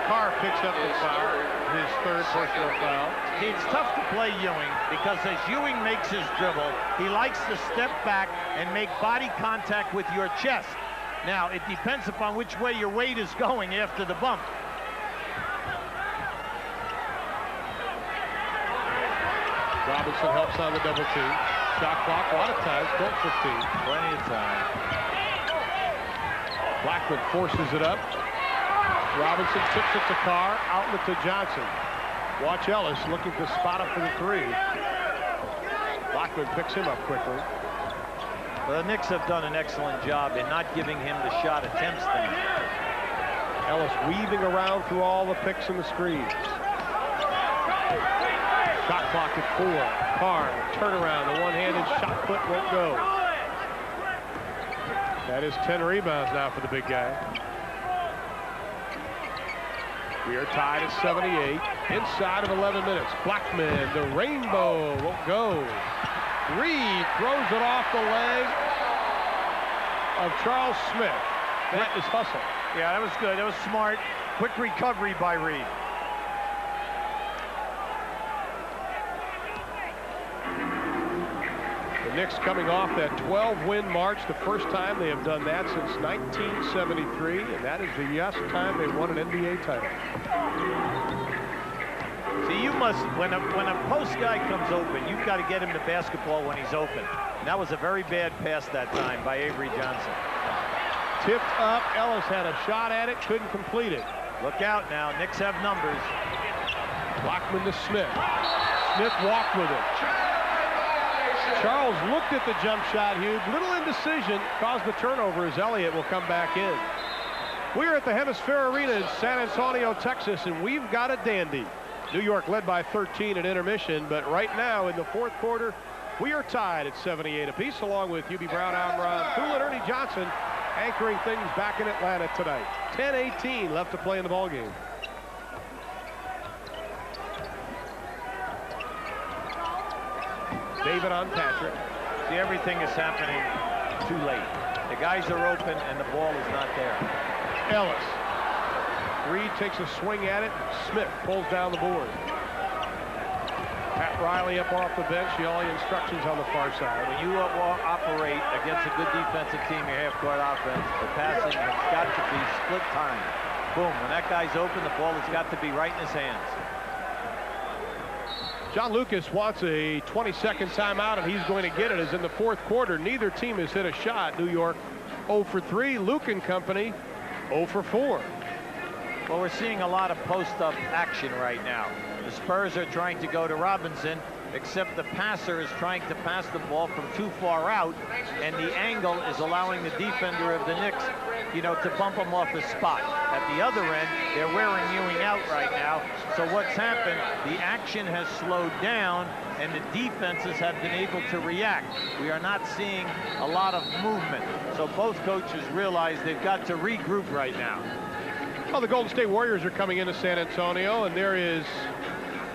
Carr picks up the foul, his 3rd personal foul. It's tough to play Ewing because as Ewing makes his dribble, he likes to step back and make body contact with your chest. Now, it depends upon which way your weight is going after the bump. Robinson helps on the double team. Shot clock, a lot of times, 12-15. Plenty of time. Blackman forces it up. Robinson tips it to Carr, outlet to Johnson. Watch Ellis looking to spot up for the 3. Blackman picks him up quickly. Well, the Knicks have done an excellent job in not giving him the shot attempts tonight. Ellis weaving around through all the picks and the screens. Shot clock at 4. Carr, turnaround, the one-handed shot put won't go. That is 10 rebounds now for the big guy. We are tied at 78, inside of 11 minutes. Blackman, the rainbow, won't go. Reed throws it off the leg of Charles Smith. That is hustle. Yeah, that was good. That was smart. Quick recovery by Reed. The Knicks coming off that 12-win march, the first time they have done that since 1973, and that is the last time they won an NBA title. See, you must, when a post guy comes open, you've got to get him the basketball when he's open. And that was a very bad pass that time by Avery Johnson. Tipped up, Ellis had a shot at it, couldn't complete it. Look out now, Knicks have numbers. Blackman to Smith. Smith walked with it. Charles looked at the jump shot, Hugh. Little indecision caused the turnover as Elliott will come back in. We're at the Hemisphere Arena in San Antonio, Texas, and we've got a dandy. New York led by 13 at intermission, but right now in the fourth quarter, we are tied at 78 apiece, along with Hubie Brown, Amron Poole, and Ernie Johnson anchoring things back in Atlanta tonight. 10:18 left to play in the ballgame. David on Patrick. See, everything is happening too late. The guys are open and the ball is not there. Ellis. Reed takes a swing at it. Smith pulls down the board. Pat Riley up off the bench. All the instructions on the far side. When you operate against a good defensive team, your half-court offense, the passing has got to be split time. Boom. When that guy's open, the ball has got to be right in his hands. John Lucas wants a 20-second timeout, and he's going to get it. As in the fourth quarter, neither team has hit a shot. New York 0 for 3. Luke and company 0 for 4. Well, we're seeing a lot of post-up action right now. The Spurs are trying to go to Robinson, except the passer is trying to pass the ball from too far out, and the angle is allowing the defender of the Knicks, to bump him off his spot. At the other end, they're wearing Ewing out right now. So what's happened, the action has slowed down, and the defenses have been able to react. We are not seeing a lot of movement. So both coaches realize they've got to regroup right now. Well, the Golden State Warriors are coming into San Antonio, and there is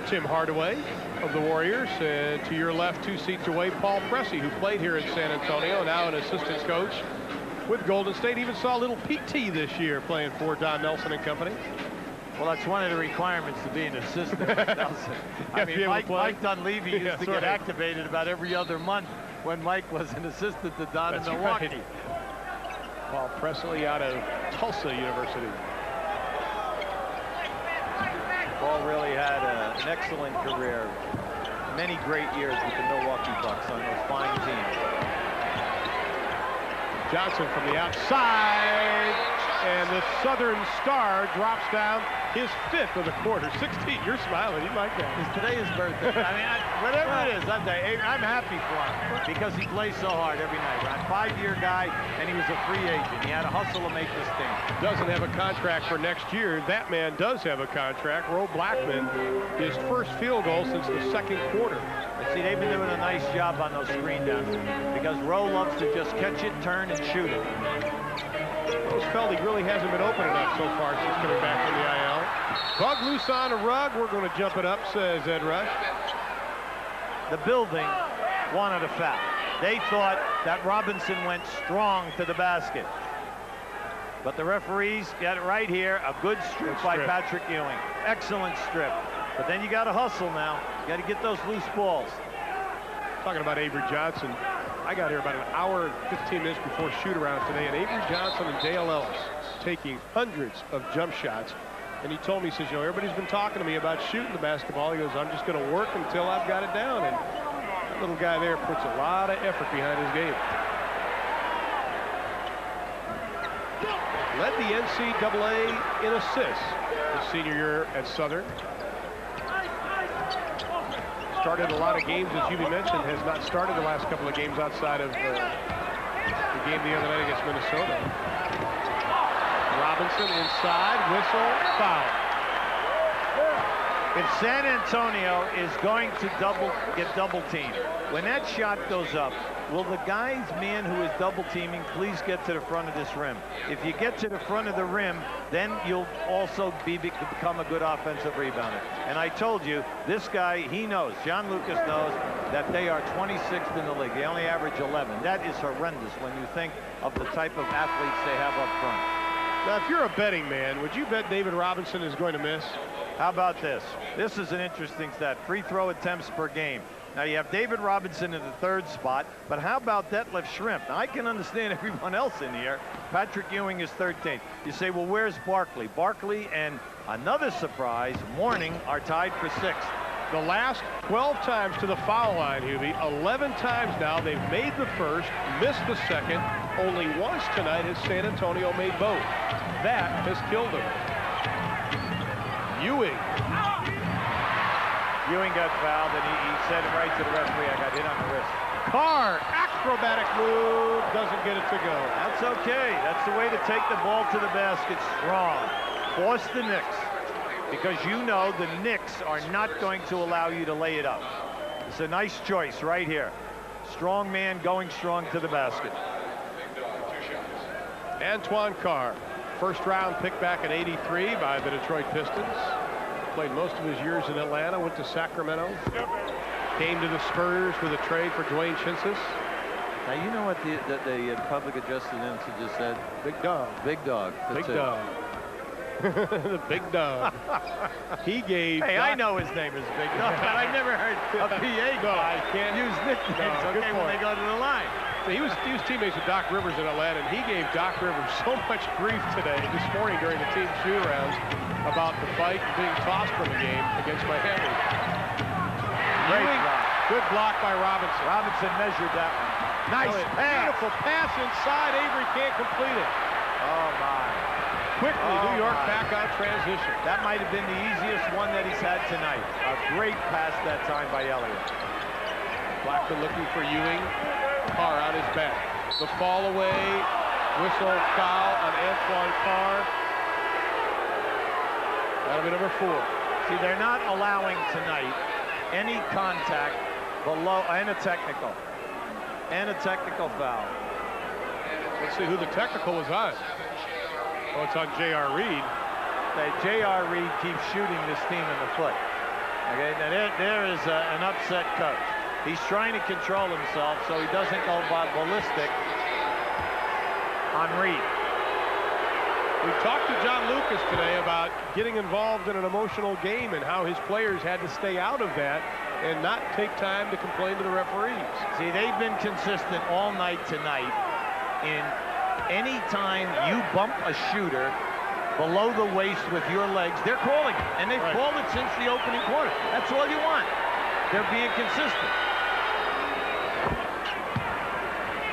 Tim Hardaway of the Warriors. And to your left, 2 seats away, Paul Pressey, who played here in San Antonio, now an assistant coach with Golden State. Even saw a little PT this year playing for Don Nelson and company. Well, that's one of the requirements to be an assistant with Nelson. I mean, Mike Dunleavy used to get activated about every other month when Mike was an assistant to Don in Milwaukee. Right. Paul Pressey out of Tulsa University. Paul really had an excellent career. Many great years with the Milwaukee Bucks on those fine teams. Johnson from the outside, and the Southern Star drops down his 5th of the quarter. 16. You're smiling. You like that. It's today his birthday. I mean, whatever it is, I'm happy for him because he plays so hard every night. A 5-year guy, and he was a free agent. He had to hustle to make this team. Doesn't have a contract for next year. That man does have a contract. Roe Blackman, his first field goal since the second quarter. See, they've been doing a nice job on those screen downs because Roe loves to just catch it, turn, and shoot it. Roosevelt really hasn't been open enough so far since coming back from the IL. Bug loose on a rug. We're going to jump it up, says Ed Rush. The building wanted a foul. They thought that Robinson went strong to the basket. But the referees got it right here. A good strip by Patrick Ewing. Excellent strip. But then you got to hustle now. You got to get those loose balls. Talking about Avery Johnson. I got here about an hour and 15 minutes before shoot-around today, and Avery Johnson and Dale Ellis taking hundreds of jump shots. And he told me, he says, everybody's been talking to me about shooting the basketball. He goes, I'm just going to work until I've got it down. And that little guy there puts a lot of effort behind his game. Led the NCAA in assists his senior year at Southern. Started a lot of games, as Hubie mentioned, has not started the last couple of games outside of the game the other night against Minnesota. Robinson inside, whistle, foul. If San Antonio is going to get double teamed, when that shot goes up, will the guy's man who is double teaming please get to the front of this rim? If you get to the front of the rim, then you'll also become a good offensive rebounder. And I told you, this guy, he knows, John Lucas knows that they are 26th in the league. They only average 11. That is horrendous when you think of the type of athletes they have up front. Now, if you're a betting man, would you bet David Robinson is going to miss? How about this? This is an interesting stat. Free throw attempts per game. Now, you have David Robinson in the 3rd spot, but how about Detlef Schrempf? Now, I can understand everyone else in here. Patrick Ewing is 13th. You say, well, where's Barkley? Barkley and another surprise, Mourning, are tied for 6th. The last 12 times to the foul line, Hubie. 11 times now they've made the first, missed the second. Only once tonight has San Antonio made both. That has killed them. Ewing got fouled, and he said it right to the referee, I got hit on the wrist. Carr, acrobatic move, doesn't get it to go. That's okay. That's the way to take the ball to the basket strong. Force the Knicks, because you know the Knicks are not going to allow you to lay it up. It's a nice choice right here. Strong man going strong to the basket. Antoine Carr, first round pick back at 83 by the Detroit Pistons. Played most of his years in Atlanta, went to Sacramento. Came to the Spurs with a trade for Dwayne Chinsis. Now, you know what the public address announcer just said? Big dog. Big dog. Big dog. The big dog. He gave. Hey, I know his name is Big Dog, but I never heard a PA guy can't use nicknames. No, Okay, when they go to the line. So he was teammates with Doc Rivers in Atlanta, and he gave Doc Rivers so much grief today, this morning during the team shoot-arounds, about the fight and being tossed from the game against Miami. Great block. Good block by Robinson. Robinson measured that one. Nice pass. Beautiful pass inside. Avery can't complete it. Oh, my. Quickly, New York back out transition. That might have been the easiest one that he's had tonight. A great pass that time by Elliott. Blackman looking for Ewing. Carr on his back. The fall away. Whistle foul on Antoine Carr. That'll be number 4. See, they're not allowing tonight any contact below and a technical. And a technical foul. Let's see who the technical was on. Oh, it's on J.R. Reed. J.R. Reed keeps shooting this team in the foot. Okay, now there is an upset coach. He's trying to control himself so he doesn't go ballistic on Reed. We talked to John Lucas today about getting involved in an emotional game and how his players had to stay out of that and not take time to complain to the referees. See, they've been consistent all night tonight in any time you bump a shooter below the waist with your legs, they're calling it. And they've called it since the opening quarter. That's all you want. They're being consistent.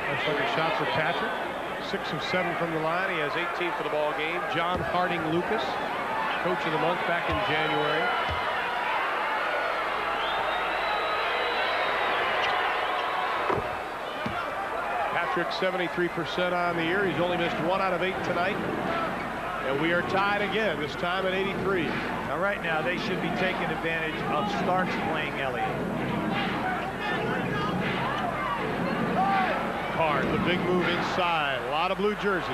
Looks like a shot for Patrick. 6 of 7 from the line. He has 18 for the ball game. John Harding Lucas, coach of the month back in January. Patrick 73% on the year. He's only missed 1 out of 8 tonight. And we are tied again, this time at 83. Now, right now, they should be taking advantage of Starks playing Elliott. Carr, the big move inside. A lot of blue jerseys.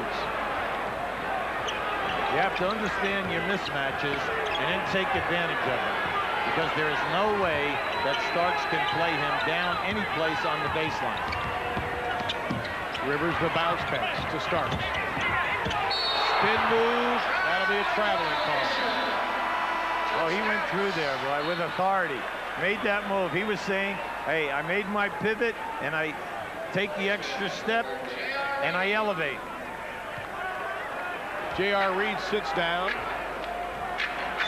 You have to understand your mismatches and then take advantage of them, because there is no way that Starks can play him down any place on the baseline. Rivers the bounce pass to Starks. Spin move. That'll be a traveling call. Oh, he went through there, boy, with authority. Made that move. He was saying, hey, I made my pivot and I take the extra step and I elevate. J.R. Reed sits down.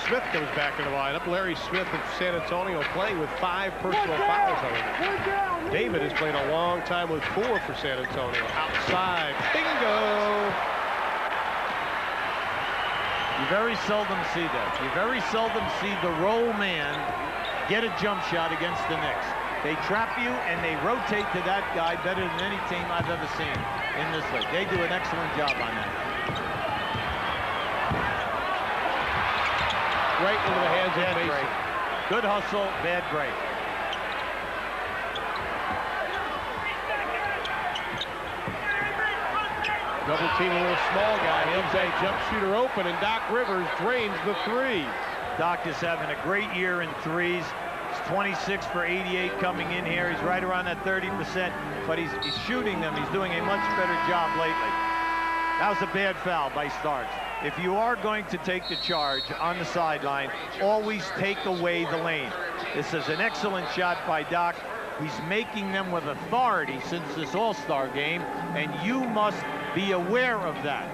Smith comes back in the lineup. Larry Smith of San Antonio playing with 5 personal fouls already. David has played a long time with 4 for San Antonio. Outside. Bingo! You very seldom see that. You very seldom see the roll man get a jump shot against the Knicks. They trap you and they rotate to that guy better than any team I've ever seen in this league. They do an excellent job on that. Right into the hands of Mason. Good hustle, bad break. Double team a little small guy. Leaves that jump shooter open, and Doc Rivers drains the 3. Doc is having a great year in threes. He's 26 for 88 coming in here. He's right around that 30%, but he's shooting them. He's doing a much better job lately. That was a bad foul by Starks. If you are going to take the charge on the sideline, always take away the lane. This is an excellent shot by Doc. He's making them with authority since this All-Star game, and you must be aware of that.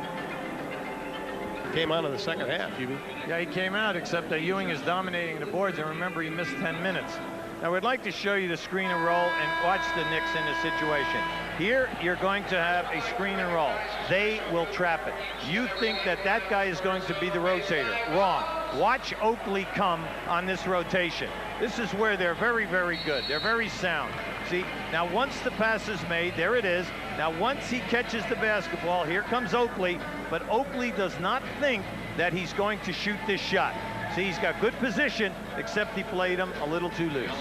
Came on in the second half, Hubie. Yeah, he came out, except that Ewing is dominating the boards, and remember, he missed 10 minutes. Now, we'd like to show you the screen and roll and watch the Knicks in this situation. Here, you're going to have a screen and roll. They will trap it. You think that that guy is going to be the rotator. Wrong. Watch Oakley come on this rotation. This is where they're very, very good. They're very sound. See, now once the pass is made, there it is. Now once he catches the basketball, here comes Oakley, but Oakley does not think that he's going to shoot this shot. See, he's got good position, except he played him a little too loose.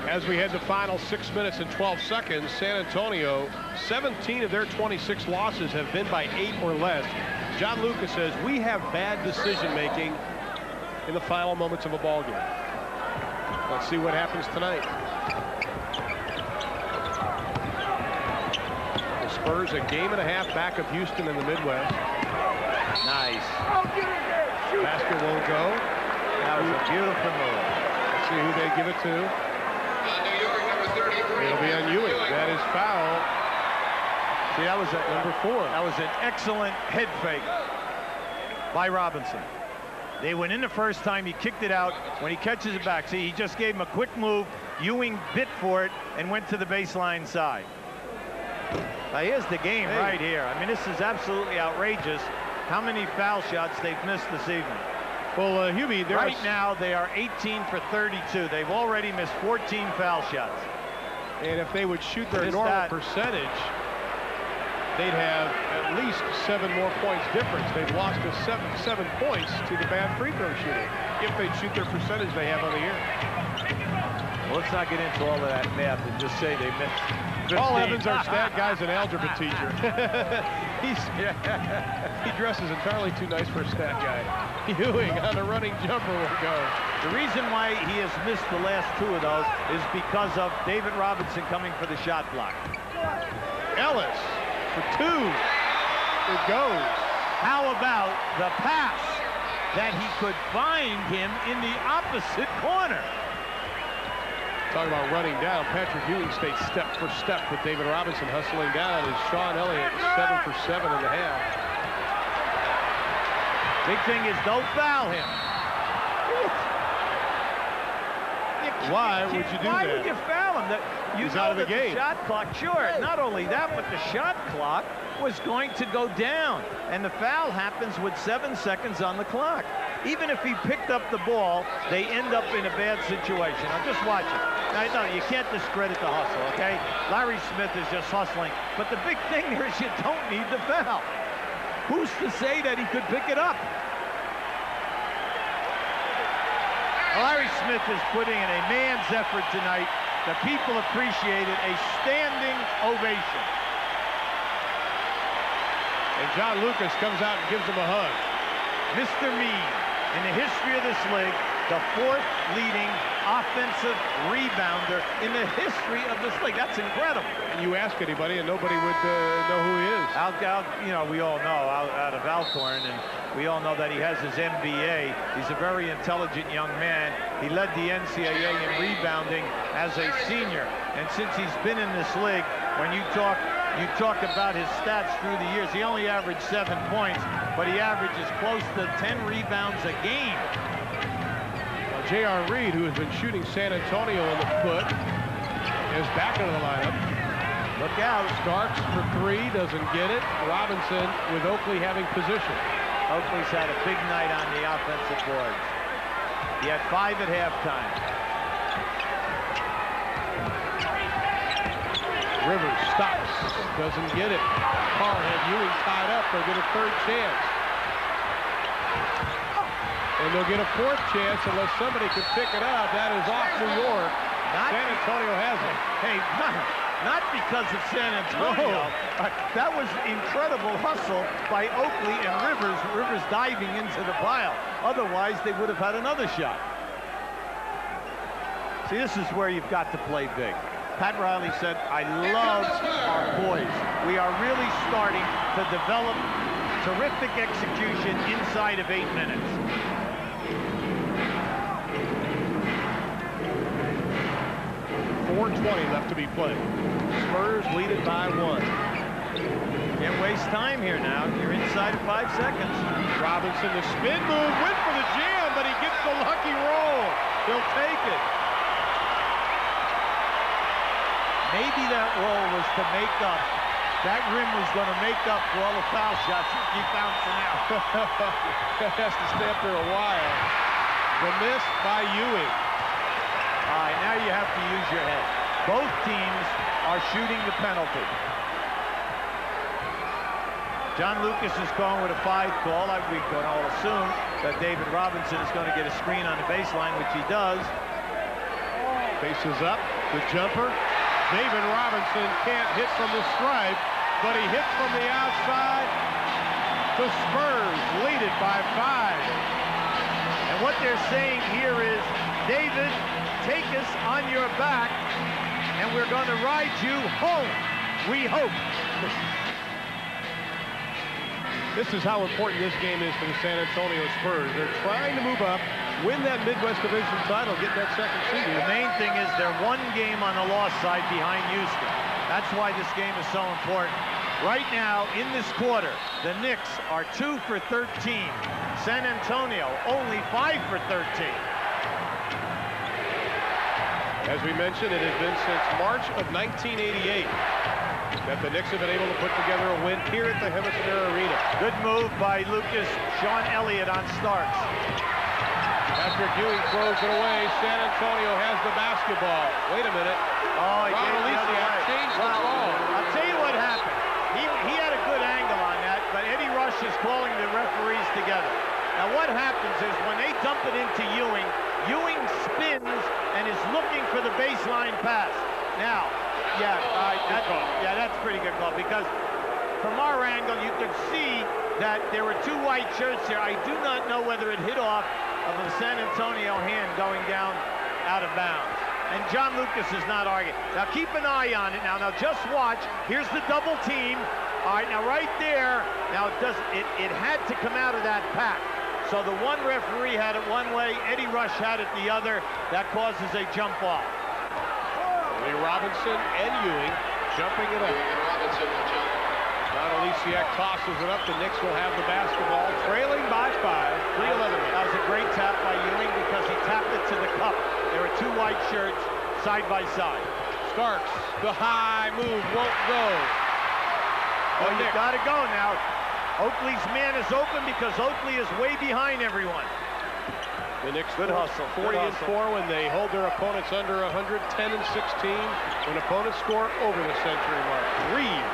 As we head to final 6 minutes and 12 seconds, San Antonio, 17 of their 26 losses have been by 8 or less. John Lucas says, we have bad decision-making in the final moments of a ball game. Let's see what happens tonight. The Spurs a game and a half back of Houston in the Midwest. Nice. Basket won't go. That was a beautiful move. Let's see who they give it to. New York, number 33. It'll be on Ewing. That is foul. See, that was Number 4. That was an excellent head fake by Robinson. They went in the first time, he kicked it out. When he catches it back, see, he just gave him a quick move. Ewing bit for it and went to the baseline side. Now here's the game right here. I mean, this is absolutely outrageous how many foul shots they've missed this evening. Well, Hubie, right now they are 18 for 32. They've already missed 14 foul shots. And if they would shoot their normal percentage, they'd have at least 7 more points difference. They've lost to 7 points to the bad free throw shooting if they shoot their percentage they have on the year. Well, let's not get into all of that math and just say they missed 15. Paul Evans, our stat guy's an algebra teacher. He dresses entirely too nice for a stat guy. Ewing on a running jumper will go. The reason why he has missed the last 2 of those is because of David Robinson coming for the shot block. Ellis for 2. It goes. How about the pass that he could find him in the opposite corner? Talking about running down, Patrick Ewing stayed step for step with David Robinson hustling down as Sean Elliott 7 for 7 and a half. Big thing is don't foul him. Why would you do that? Why would you foul him? He's out of the game. The shot clock, sure. Not only that, but the shot clock was going to go down. And the foul happens with 7 seconds on the clock. Even if he picked up the ball, they end up in a bad situation. Now, just watch it. Now, no, you can't discredit the hustle, okay? Larry Smith is just hustling. But the big thing here is you don't need the foul. Who's to say that he could pick it up? Larry Smith is putting in a man's effort tonight. The people appreciated a standing ovation. And John Lucas comes out and gives him a hug. Mr. Mean, in the history of this league, the 4th leading offensive rebounder in the history of this league. That's incredible. And you ask anybody and nobody would know who he is. You know, we all know out of Alcorn, and we all know that he has his MBA. He's a very intelligent young man. He led the NCAA in rebounding as a senior. And since he's been in this league, when you talk about his stats through the years, he only averaged 7 points, but he averages close to 10 rebounds a game. J.R. Reed, who has been shooting San Antonio in the foot, is back into the lineup. Look out. Starks for 3, doesn't get it. Robinson with Oakley having position. Oakley's had a big night on the offensive boards. He had 5 at halftime. Rivers stops, doesn't get it. Carr had Ewing tied up. They'll get a 3rd chance. And they'll get a 4th chance unless somebody can pick it up. That is off New York. San Antonio has it. Hey, not because of San Antonio. No. That was incredible hustle by Oakley and Rivers. Rivers diving into the pile. Otherwise, they would have had another shot. See, this is where you've got to play big. Pat Riley said, I love our boys. We are really starting to develop terrific execution inside of 8 minutes. 4:20 left to be played. Spurs lead it by 1. Can't waste time here now. You're inside of 5 seconds. Robinson, the spin move, went for the jam, but he gets the lucky roll. He'll take it. Maybe that roll was to make up. That rim was going to make up for all the foul shots that keep bouncing out. Has to stay up there a while. The miss by Ewing. All right, now you have to use your head. Both teams are shooting the penalty. John Lucas is going with a 5 call. We can all assume that David Robinson is going to get a screen on the baseline, which he does. Faces up, the jumper. David Robinson can't hit from the stripe, but he hits from the outside. The Spurs lead it by 5. And what they're saying here is, David, take us on your back, and we're going to ride you home, we hope. This is how important this game is for the San Antonio Spurs. They're trying to move up, win that Midwest Division title, get that second seed. The main thing is they're 1 game on the loss side behind Houston. That's why this game is so important. Right now, in this quarter, the Knicks are 2 for 13. San Antonio only 5 for 13. As we mentioned, it has been since March of 1988 that the Knicks have been able to put together a win here at the Hemisphere Arena. Good move by Lucas. Sean Elliott on Starks. Patrick Ewing throws it away. San Antonio has the basketball. Wait a minute. Oh, he Ron Aliciak changed the ball. I'll tell you what happened. He had a good angle on that, but Eddie Rush is calling the referees together. Now what happens is when they dump it into Ewing, Ewing spins and is looking for the baseline pass. Now, that's pretty good call, because from our angle you could see that there were 2 white shirts there. I do not know whether it hit off of a San Antonio hand going down out of bounds. And John Lucas is not arguing. Now keep an eye on it now. Now just watch. Here's the double team. All right, now right there. Now it had to come out of that pack. So the one referee had it one way, Eddie Rush had it the other. That causes a jump off. Lee Robinson and Ewing jumping it up. Ron Aliciak tosses it up. The Knicks will have the basketball, trailing by 5. 3:11. That was a great tap by Ewing because he tapped it to the cup. There were 2 white shirts side by side. Starks, the high move won't go. Oh, you got to go now. Oakley's man is open because Oakley is way behind everyone. The Knicks Good hustle. 40-4 when they hold their opponents under 100, 10-16 when opponents score over the century mark. Reed.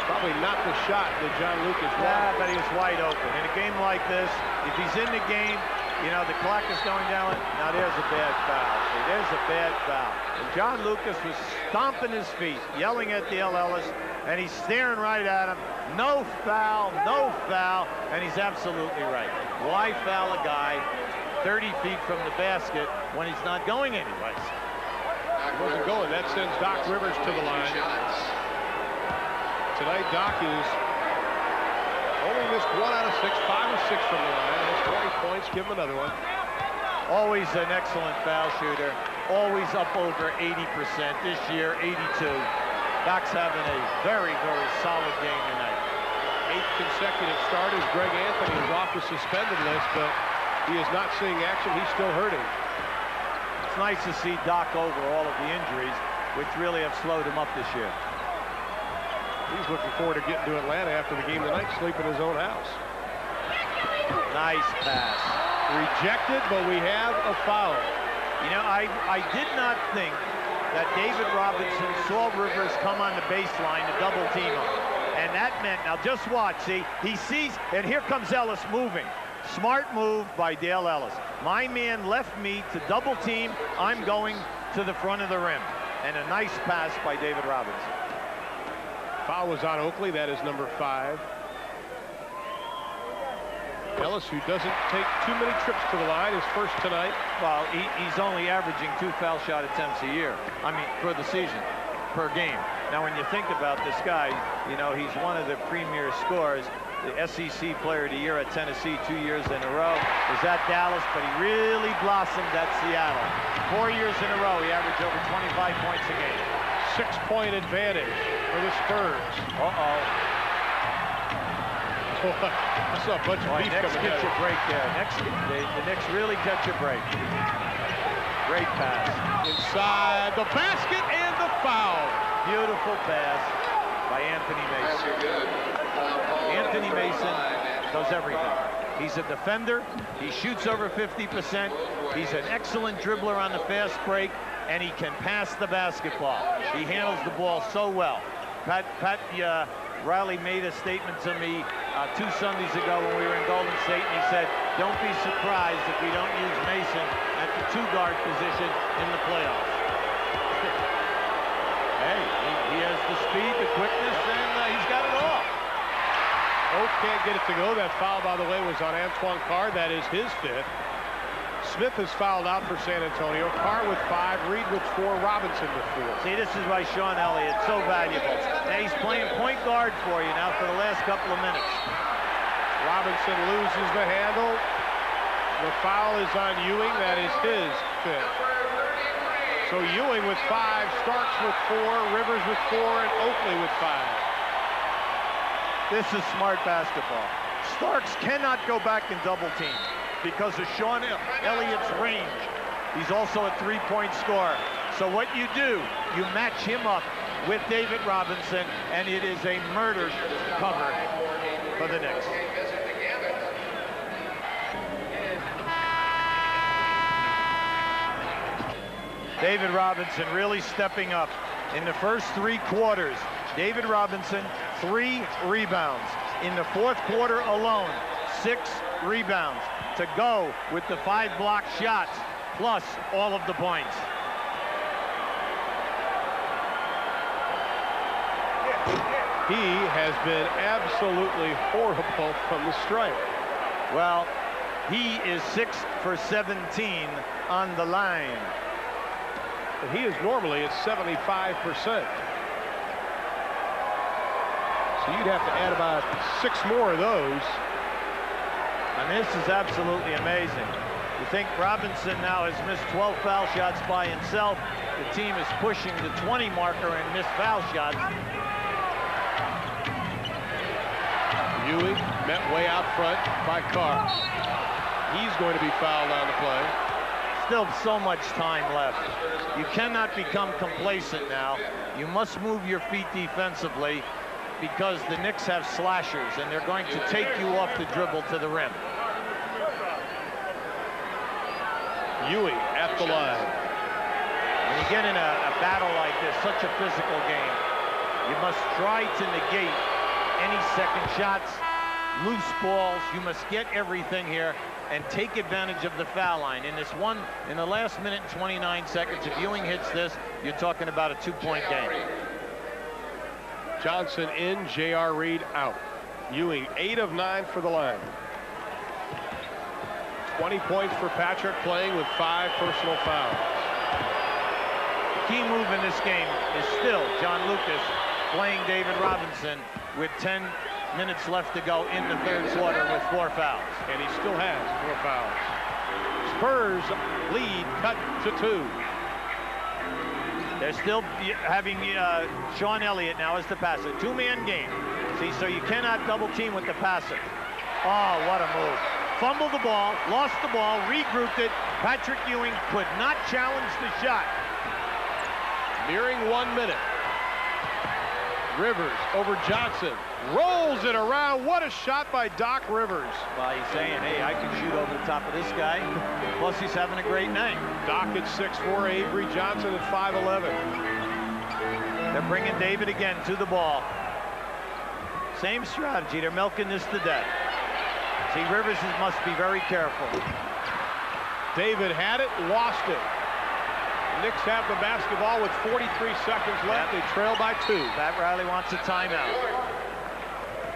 Probably not the shot that John Lucas wanted. Yeah, but he was wide open. In a game like this, if he's in the game, you know, the clock is going down. Now there's a bad foul. See, there's a bad foul. And John Lucas was stomping his feet, yelling at Dale Ellis, and he's staring right at him. No foul, no foul, and he's absolutely right. Why foul a guy 30 feet from the basket when he's not going anyways? He wasn't going. That sends Doc Rivers to the line. Tonight, Doc is only missed 1 out of 6, 5 of 6 from the line. Has 20 points. Give him another one. Always an excellent foul shooter. Always up over 80%. This year, 82. Doc's having a very, very solid game tonight. 8th consecutive start as Greg Anthony is off the suspended list, but he is not seeing action. He's still hurting. It's nice to see Doc over all of the injuries, which really have slowed him up this year. He's looking forward to getting to Atlanta after the game tonight, sleep in his own house. Nice pass. Rejected, but we have a foul. You know, I did not think that David Robinson saw Rivers come on the baseline to double team him. And that meant, now just watch, see, he sees, and here comes Ellis moving. Smart move by Dale Ellis. My man left me to double team. I'm going to the front of the rim. And a nice pass by David Robinson. Foul was on Oakley. That is number 5. Ellis, who doesn't take too many trips to the line, is first tonight. Well, he's only averaging 2 foul shot attempts a year. I mean, for the season, per game. Now, when you think about this guy, you know, he's one of the premier scorers. The SEC Player of the Year at Tennessee 2 years in a row. Was at Dallas, but he really blossomed at Seattle. 4 years in a row, he averaged over 25 points a game. 6-point advantage for the Spurs. Uh-oh. I saw a bunch of beef Knicks coming get in. your break there. The Knicks really get your break. Great pass. Inside the basket and the foul. Beautiful pass by Anthony Mason. Anthony Mason does everything. He's a defender. He shoots over 50%. He's an excellent dribbler on the fast break. and he can pass the basketball. He handles the ball so well. Pat Riley made a statement to me 2 Sundays ago when we were in Golden State, and he said, don't be surprised if we don't use Mason at the 2-guard position in the playoffs. Hey, he has the speed, the quickness, and he's got it all. Oak can't get it to go. That foul, by the way, was on Antoine Carr. That is his 5th. Smith has fouled out for San Antonio. Carr with 5, Reed with 4, Robinson with 4. See, this is why Sean Elliott's so valuable. Now he's playing point guard for you now for the last couple of minutes. Robinson loses the handle. The foul is on Ewing. That is his 5th. So Ewing with 5, Starks with 4, Rivers with 4, and Oakley with 5. This is smart basketball. Starks cannot go back and double team because of Sean Elliott's range. He's also a 3-point scorer. So what you do, you match him up with David Robinson, and it is a murder cover for the Knicks. David Robinson really stepping up. In the first 3 quarters, David Robinson, 3 rebounds. In the 4th quarter alone, 6 rebounds to go with the 5 block shots, plus all of the points. He has been absolutely horrible from the stripe. Well, he is 6 for 17 on the line. And he is normally at 75%. So you'd have to add about 6 more of those. And this is absolutely amazing. You think Robinson now has missed 12 foul shots by himself. The team is pushing the 20 marker in missed foul shots. Ewing met way out front by Carr. He's going to be fouled on the play. Still so much time left. You cannot become complacent now. You must move your feet defensively because the Knicks have slashers and they're going to take you off the dribble to the rim. Ewing at the line. When you get in a battle like this, such a physical game, you must try to negate any second shots, loose balls. You must get everything here and take advantage of the foul line. In the last minute and 29 seconds, if Ewing hits this, you're talking about a 2-point game. Johnson in, J.R. Reed out. Ewing 8 of 9 for the line. 20 points for Patrick, playing with 5 personal fouls. The key move in this game is still John Lucas playing David Robinson with 10 minutes left to go in the 3rd quarter with 4 fouls. And he still has 4 fouls. Spurs lead cut to 2. They're still having Sean Elliott now as the passer. 2-man game. See, so you cannot double team with the passer. Oh, what a move. Fumbled the ball, lost the ball, regrouped it. Patrick Ewing could not challenge the shot. Nearing 1 minute. Rivers over Johnson. Rolls it around. What a shot by Doc Rivers. Well, he's saying, hey, I can shoot over the top of this guy. Plus, he's having a great night. Doc at 6'4", Avery Johnson at 5'11". They're bringing David again to the ball. Same strategy. They're milking this to death. See, Rivers must be very careful. David had it, lost it. Knicks have the basketball with 43 seconds left. They trail by 2. Pat Riley wants a timeout.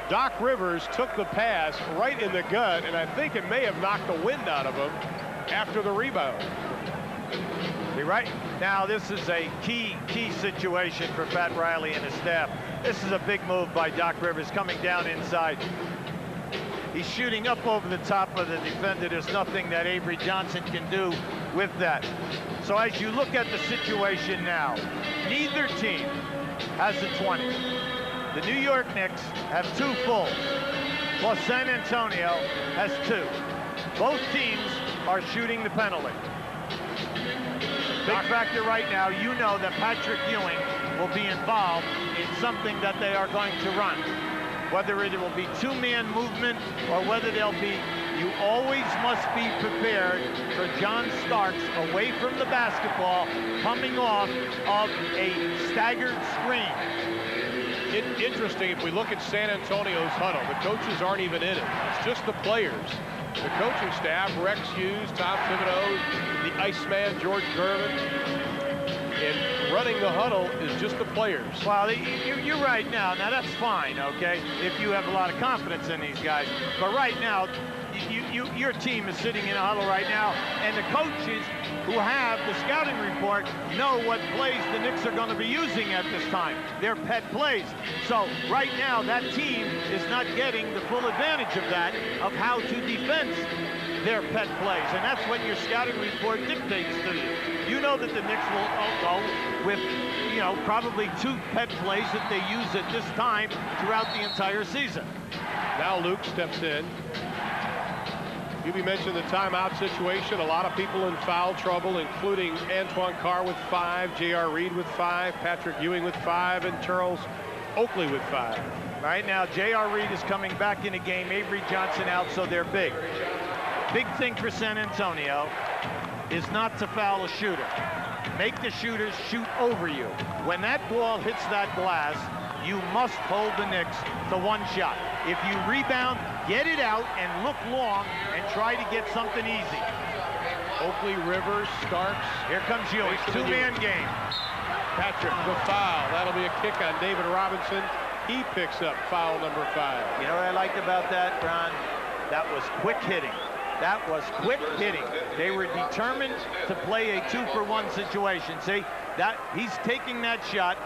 Doc Rivers took the pass right in the gut, and I think it may have knocked the wind out of him after the rebound. You're right. Now, this is a key situation for Pat Riley and his staff. This is a big move by Doc Rivers coming down inside. He's shooting up over the top of the defender. There's nothing that Avery Johnson can do with that. So as you look at the situation now, neither team has a 20. The New York Knicks have 2 fulls, plus San Antonio has 2. Both teams are shooting the penalty. Big factor right now, you know that Patrick Ewing will be involved in something that they are going to run. Whether it will be 2-man movement or whether they'll be You always must be prepared for John Starks away from the basketball, coming off of a staggered screen. Interesting, if we look at San Antonio's huddle, the coaches aren't even in it. It's just the players. The coaching staff, Rex Hughes, Tom Thibodeau, the Iceman, George Gervin, and running the huddle is just the players. Well, you're right now. Now, that's fine, okay, if you have a lot of confidence in these guys. But right now, your team is sitting in a huddle right now, and the coaches who have the scouting report know what plays the Knicks are going to be using at this time. Their pet plays. So right now, that team is not getting the full advantage of that, of how to defend their pet plays. And that's what your scouting report dictates to you. You know that the Knicks will go with, you know, probably 2 pet plays that they use at this time throughout the entire season. Now Luke steps in. You mentioned the timeout situation. A lot of people in foul trouble, including Antoine Carr with 5, J.R. Reed with 5, Patrick Ewing with 5, and Charles Oakley with 5. Right now, J.R. Reed is coming back in the game. Avery Johnson out, so they're big. Big thing for San Antonio is not to foul a shooter. Make the shooters shoot over you. When that ball hits that glass, you must hold the Knicks to 1 shot. If you rebound, get it out and look long and try to get something easy. Oakley, Rivers, Starks. Here comes Ewing. 2-man game. Patrick, the foul. That'll be a kick on David Robinson. He picks up foul number 5. You know what I liked about that, Ron? That was quick hitting. That was quick hitting. They were determined to play a 2-for-1 situation. See, that he's taking that shot.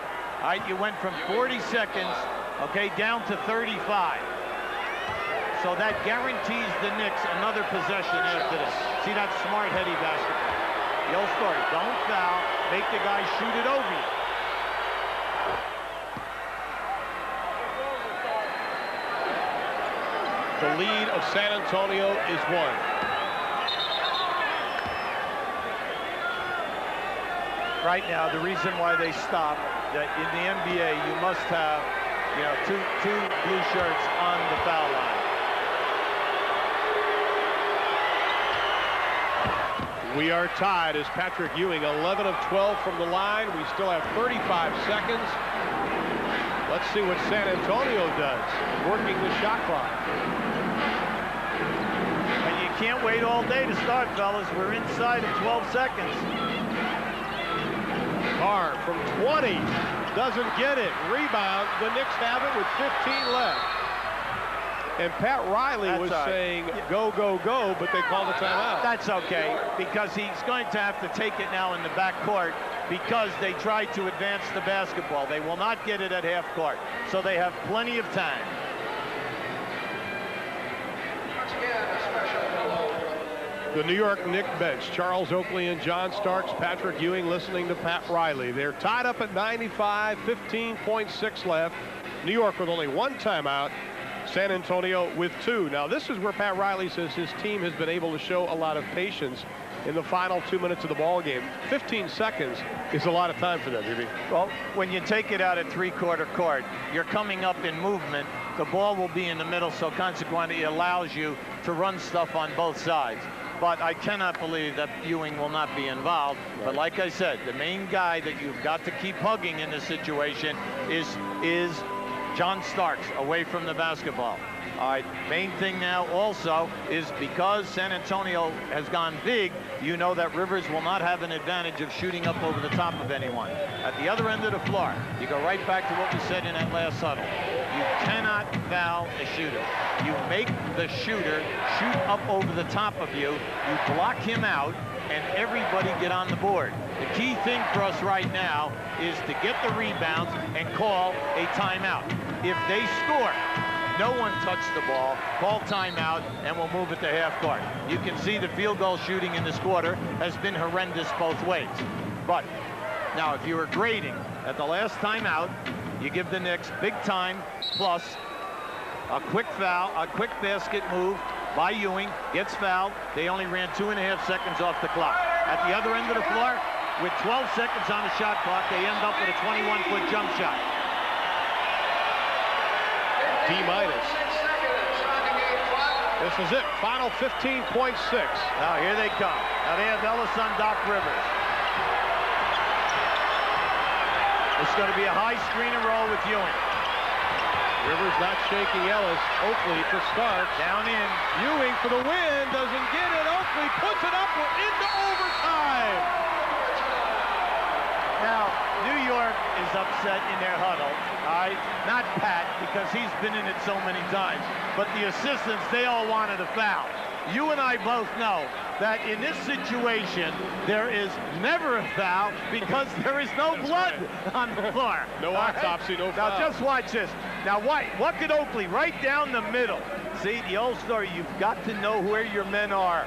All right, you went from 40 seconds, okay, down to 35. So that guarantees the Knicks another possession after this. See, that's smart, heady basketball. The old story, don't foul, make the guy shoot it over you. The lead of San Antonio is 1. Right now, the reason why they stop, that in the NBA, you must have, you know, two blue shirts on the foul line. We are tied as Patrick Ewing, 11 of 12 from the line. We still have 35 seconds. Let's see what San Antonio does, working the shot clock. And you can't wait all day to start, fellas. We're inside of 12 seconds. Carr from 20, doesn't get it. Rebound, the Knicks have it with 15 left. And Pat Riley was saying, go, go, go, but they called the timeout. That's okay, because he's going to have to take it now in the backcourt because they tried to advance the basketball. They will not get it at half court, so they have plenty of time. The New York Knicks bench, Charles Oakley and John Starks, Patrick Ewing listening to Pat Riley. They're tied up at 95, 15.6 left. New York with only 1 timeout. San Antonio with 2. Now, this is where Pat Riley says his team has been able to show a lot of patience in the final 2 minutes of the ball game. 15 seconds is a lot of time for them, Jimmy. Well, when you take it out at 3-quarter court, you're coming up in movement. The ball will be in the middle, so consequently it allows you to run stuff on both sides. But I cannot believe that Ewing will not be involved. Right. But like I said, the main guy that you've got to keep hugging in this situation is John Starks away from the basketball. All right, main thing now also is because San Antonio has gone big, you know that Rivers will not have an advantage of shooting up over the top of anyone. At the other end of the floor, you go right back to what we said in that last huddle. You cannot foul a shooter. You make the shooter shoot up over the top of you, you block him out, and everybody get on the board. The key thing for us right now is to get the rebounds and call a timeout. If they score, no one touched the ball, call timeout, and we'll move it to half court. You can see the field goal shooting in this quarter has been horrendous both ways. But now if you were grading at the last timeout, you give the Knicks big time plus a quick foul, a quick basket move by Ewing, gets fouled. They only ran 2.5 seconds off the clock. At the other end of the floor, with 12 seconds on the shot clock, they end up with a 21-foot jump shot. D-minus. This is it. Final 15.6. Now here they come. Now they have Ellis on Doc Rivers. It's going to be a high screen and roll with Ewing. Rivers not shaking Ellis. Oakley to Starks. Down in. Ewing for the win. Doesn't get it. Oakley puts it up. We're into overtime. Now, New York is upset in their huddle. All right? Not Pat, because he's been in it so many times. But the assistants, they all wanted a foul. You and I both know that in this situation, there is never a foul because there is no blood on the floor. No autopsy, no foul. Now just watch this. Now what could Oakley right down the middle? See, the old story, you've got to know where your men are.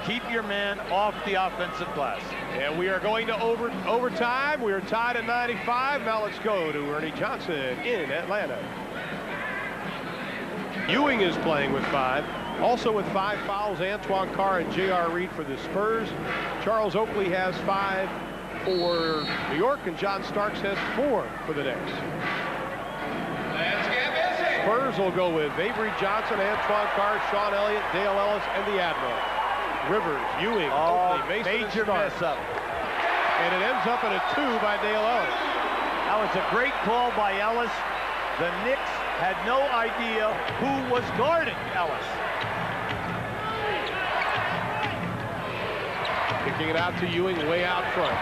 Keep your man off the offensive glass. And we are going to overtime. We are tied at 95. Now let's go to Ernie Johnson in Atlanta. Ewing is playing with 5. Also with 5 fouls, Antoine Carr and J.R. Reed for the Spurs. Charles Oakley has 5 for New York, and John Starks has 4 for the Knicks. Let's get busy. Spurs will go with Avery Johnson, Antoine Carr, Sean Elliott, Dale Ellis, and the Admiral. Rivers, Ewing, Oakley, Mason, major and Starks. mess up. And it ends up in a 2 by Dale Ellis. That was a great call by Ellis. The Knicks had no idea who was guarding Ellis. Kicking it out to Ewing way out front.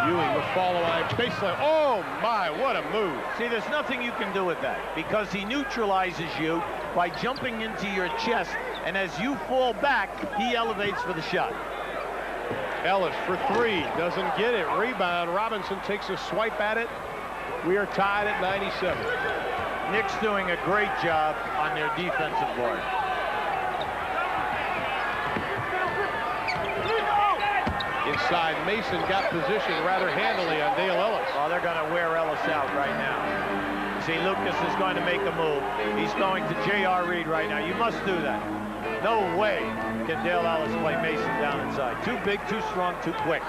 Ewing with follow line baseline. Oh my, what a move. See, there's nothing you can do with that because he neutralizes you by jumping into your chest, and as you fall back, he elevates for the shot. Ellis for 3, doesn't get it. Rebound. Robinson takes a swipe at it. We are tied at 97. Knicks doing a great job on their defensive board. Inside, Mason got position rather handily on Dale Ellis. Oh, they're going to wear Ellis out right now. See, Lucas is going to make a move. He's going to J.R. Reed right now. You must do that. No way can Dale Ellis play Mason down inside. Too big, too strong, too quick.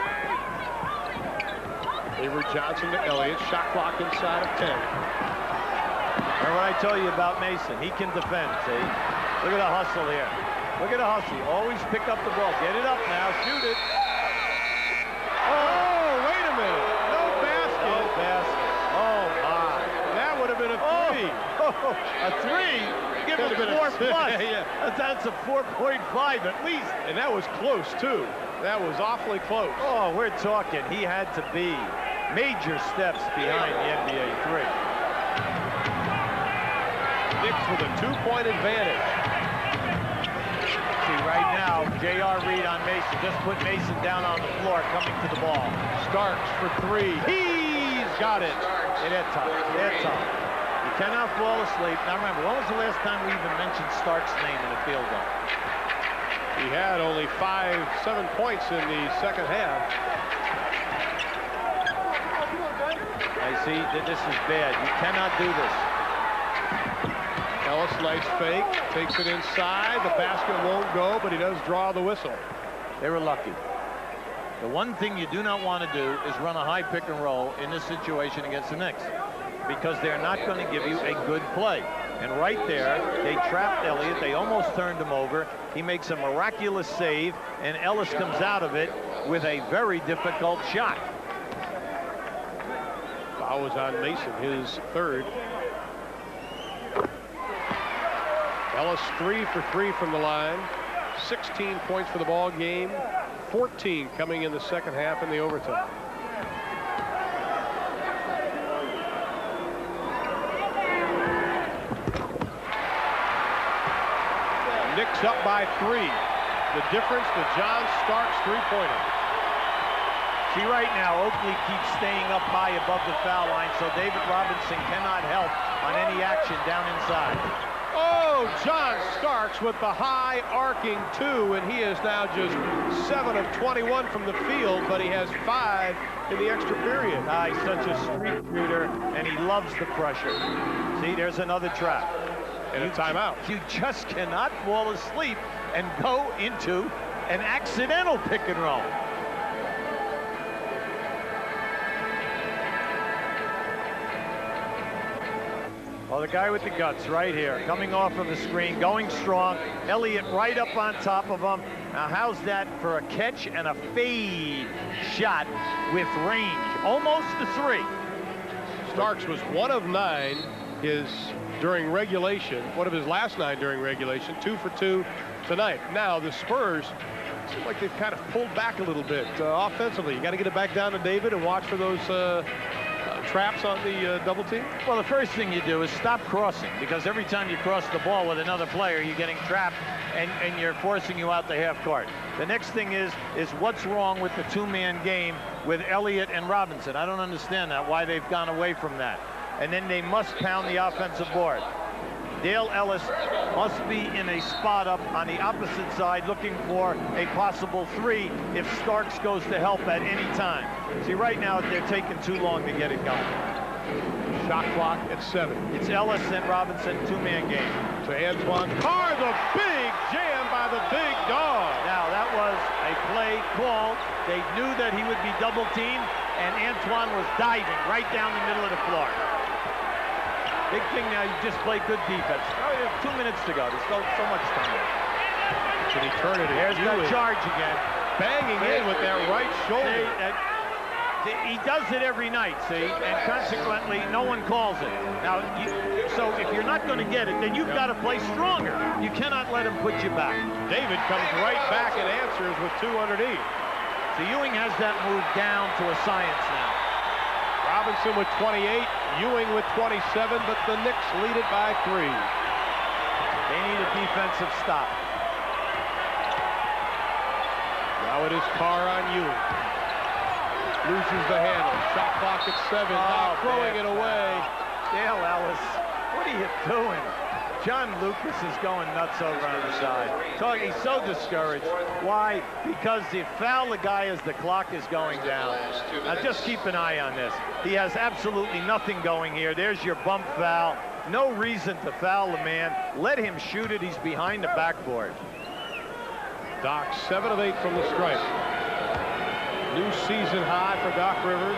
Avery Johnson to Elliott. Shot clock inside of 10. Remember what I told you about Mason? He can defend, see? Look at the hustle here. Look at the hustle. Always pick up the ball. Get it up now. Shoot it. Oh, wait a minute. No basket. No basket. Oh, my. That would have been a 3. Oh, a 3? Give him a 4 plus. Yeah. That's a 4.5 at least. And that was close, too. That was awfully close. Oh, we're talking. He had to be major steps behind the NBA 3. Knicks with a 2-point advantage. See, right now, J.R. Reed on Mason. Just put Mason down on the floor, coming to the ball. Starks for 3. He's got it. It's tough. It's tough. You cannot fall asleep. Now remember, when was the last time we even mentioned Starks' name in a field goal? He had only 7 points in the second half. I see that this is bad. You cannot do this. Ellis, nice fake, takes it inside. The basket won't go, but he does draw the whistle. They were lucky. The one thing you do not want to do is run a high pick and roll in this situation against the Knicks because they're not going to give you a good play. And right there, they trapped Elliott. They almost turned him over. He makes a miraculous save, and Ellis comes out of it with a very difficult shot. Foul was on Mason, his 3rd. Ellis 3 for 3 from the line. 16 points for the ball game. 14 coming in the second half in the overtime. Knicks up by 3. The difference, the John Starks 3-pointer. See, right now, Oakley keeps staying up high above the foul line, so David Robinson cannot help on any action down inside. Oh, John Starks with the high arcing 2, and he is now just 7 of 21 from the field, but he has 5 in the extra period. He's such a street reader, and he loves the pressure. See, there's another trap. And a timeout. You just cannot fall asleep and go into an accidental pick and roll. Well, the guy with the guts right here, coming off of the screen, going strong. Elliott right up on top of him. Now, how's that for a catch and a fade shot with range? Almost a 3. Starks was 1 of 9 during regulation, 1 of his last 9 during regulation, 2 for 2 tonight. Now, the Spurs seem like they've kind of pulled back a little bit offensively. You got to get it back down to David and watch for those traps on the double team? Well, the first thing you do is stop crossing, because every time you cross the ball with another player, you're getting trapped and you're forcing you out the half court. The next thing is what's wrong with the 2-man game with Elliott and Robinson. I don't understand that, why they've gone away from that. And then they must pound the offensive board. Dale Ellis must be in a spot up on the opposite side looking for a possible 3 if Starks goes to help at any time. See, right now they're taking too long to get it going. Shot clock at 7. It's Ellis and Robinson, 2-man game. To Antoine Carr, the big jam by the big dog. Now that was a play call. They knew that he would be double teamed, and Antoine was diving right down the middle of the floor. Big thing now, you just play good defense. Oh, there's 2 minutes to go. There's so much time. It's an eternity. There's that charge again. Banging in with that right shoulder. He does it every night, see, and consequently, no one calls it. Now, so if you're not going to get it, then you've got to play stronger. You cannot let him put you back. David comes right back and answers with 2 underneath. So Ewing has that move down to a science now. Robinson with 28, Ewing with 27, but the Knicks lead it by 3. They need a defensive stop. Now it is Carr on Ewing. Loses the handle. Shot clock at 7. Now throwing it away. Dale Ellis, what are you doing? John Lucas is going nuts over on the side. He's so discouraged. Why? Because you foul the guy as the clock is going down. Now just keep an eye on this. He has absolutely nothing going here. There's your bump foul. No reason to foul the man. Let him shoot it. He's behind the backboard. Doc 7 of 8 from the stripe. New season high for Doc Rivers.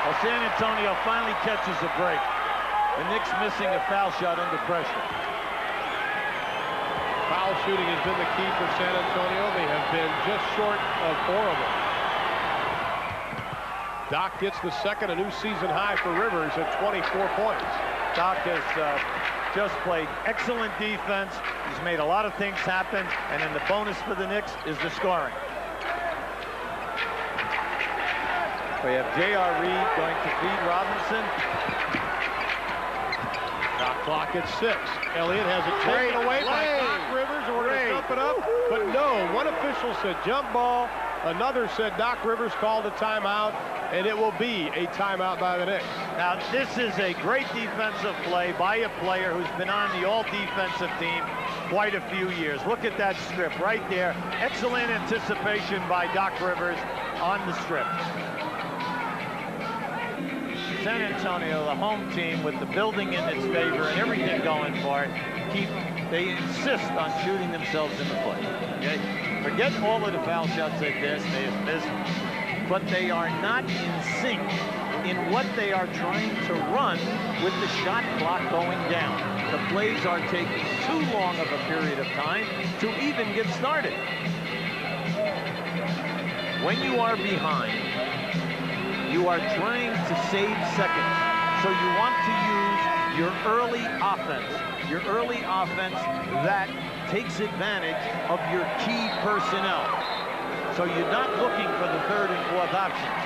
Well, San Antonio finally catches a break. The Knicks missing a foul shot under pressure. Foul shooting has been the key for San Antonio. They have been just short of horrible. Doc gets the second, a new season high for Rivers at 24 points. Doc has just played excellent defense. He's made a lot of things happen, and then the bonus for the Knicks is the scoring. We have J.R. Reed going to feed Robinson. Shot clock at 6. Elliott has it taken away by Doc Rivers, and we're going to jump it up. But no, one official said jump ball. Another said Doc Rivers called a timeout, and it will be a timeout by the Knicks. Now, this is a great defensive play by a player who's been on the all-defensive team quite a few years. Look at that strip right there. Excellent anticipation by Doc Rivers on the strip. San Antonio, the home team with the building in its favor and everything going for it, they insist on shooting themselves in the foot. Okay? Forget all of the foul shots they have missed, but they are not in sync in what they are trying to run with the shot clock going down. The plays are taking too long of a period of time to even get started. When you are behind, you are trying to save seconds. So you want to use your early offense that takes advantage of your key personnel. So you're not looking for the third and fourth options.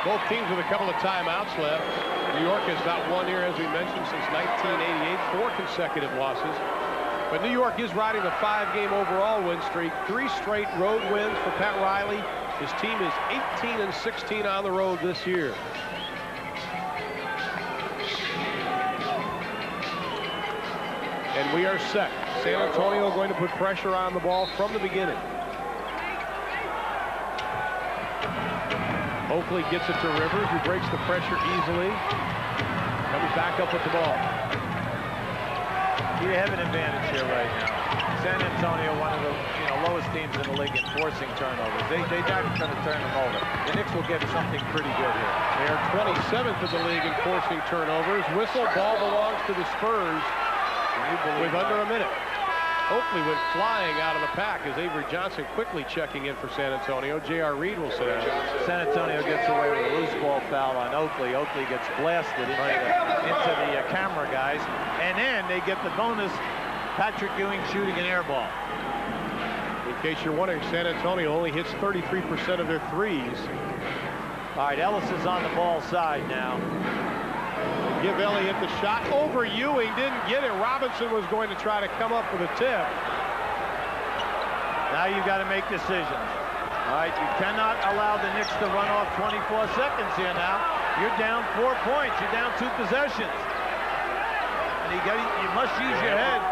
Both teams with a couple of timeouts left. New York has not won here, as we mentioned, since 1988, 4 consecutive losses. But New York is riding the 5-game overall win streak. 3 straight road wins for Pat Riley. His team is 18-16 on the road this year. And we are set. San Antonio going to put pressure on the ball from the beginning. Oakley gets it to Rivers, who breaks the pressure easily. Comes back up with the ball. You have an advantage here right now. San Antonio, one of the lowest teams in the league in forcing turnovers. They're not going to turn them over. The Knicks will get something pretty good here. They are 27th in the league in forcing turnovers. Whistle, ball belongs to the Spurs with under a minute. Oakley went flying out of the pack as Avery Johnson quickly checking in for San Antonio. J.R. Reed will sit down. San Antonio gets away with a loose ball foul on Oakley. Oakley gets blasted into the camera guys. And then they get the bonus, Patrick Ewing shooting an air ball. In case you're wondering, San Antonio only hits 33% of their threes. All right, Ellis is on the ball side now. Give Elliott the shot over Ewing, didn't get it. Robinson was going to try to come up with a tip. Now you've got to make decisions. All right, you cannot allow the Knicks to run off 24 seconds here now. You're down 4 points. You're down 2 possessions. And you must use your head.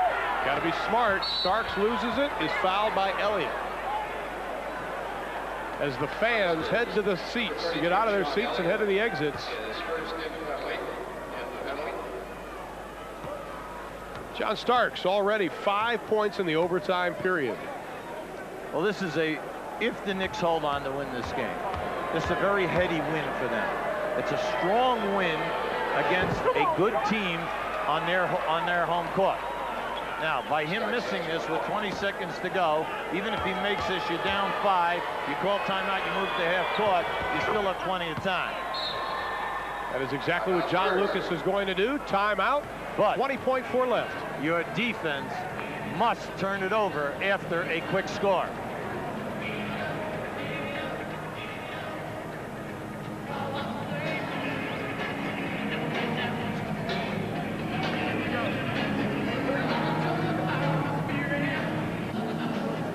Got to be smart. Starks loses it, is fouled by Elliott. As the fans head to the seats, to get out of their seats and head to the exits. John Starks already 5 points in the overtime period. Well, this is if the Knicks hold on to win this game, this is a very heady win for them. It's a strong win against a good team on their home court. Now, by him missing this with 20 seconds to go, even if he makes this, you're down 5, you call timeout, you move to half court, you still have plenty of time. That is exactly what John Lucas is going to do. Timeout, but 20.4 left. Your defense must turn it over after a quick score.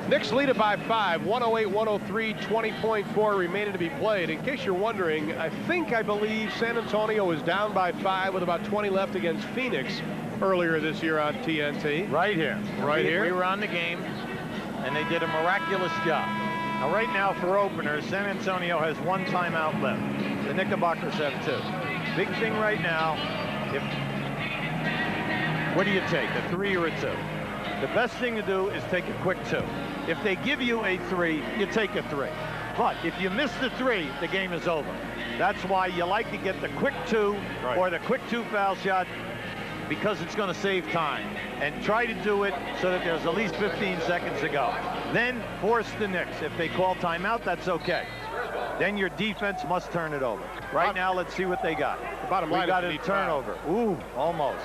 Knicks lead it by 5, 108-103, 20.4 remaining to be played. In case you're wondering, I believe San Antonio is down by 5 with about 20 left against Phoenix earlier this year on TNT. Right here. We were on the game, and they did a miraculous job. Now, right now, for openers, San Antonio has 1 timeout left. The Knickerbockers have 2. Big thing right now, what do you take, a 3 or a 2? The best thing to do is take a quick 2. If they give you a 3, you take a 3. But if you miss the 3, the game is over. That's why you like to get the quick 2 or the quick 2 foul shot, because it's going to save time. And try to do it so that there's at least 15 seconds to go. Then force the Knicks. If they call timeout, that's okay. Then your defense must turn it over. Right now, let's see what they got. The bottom line, we got a turnover. Ooh, almost.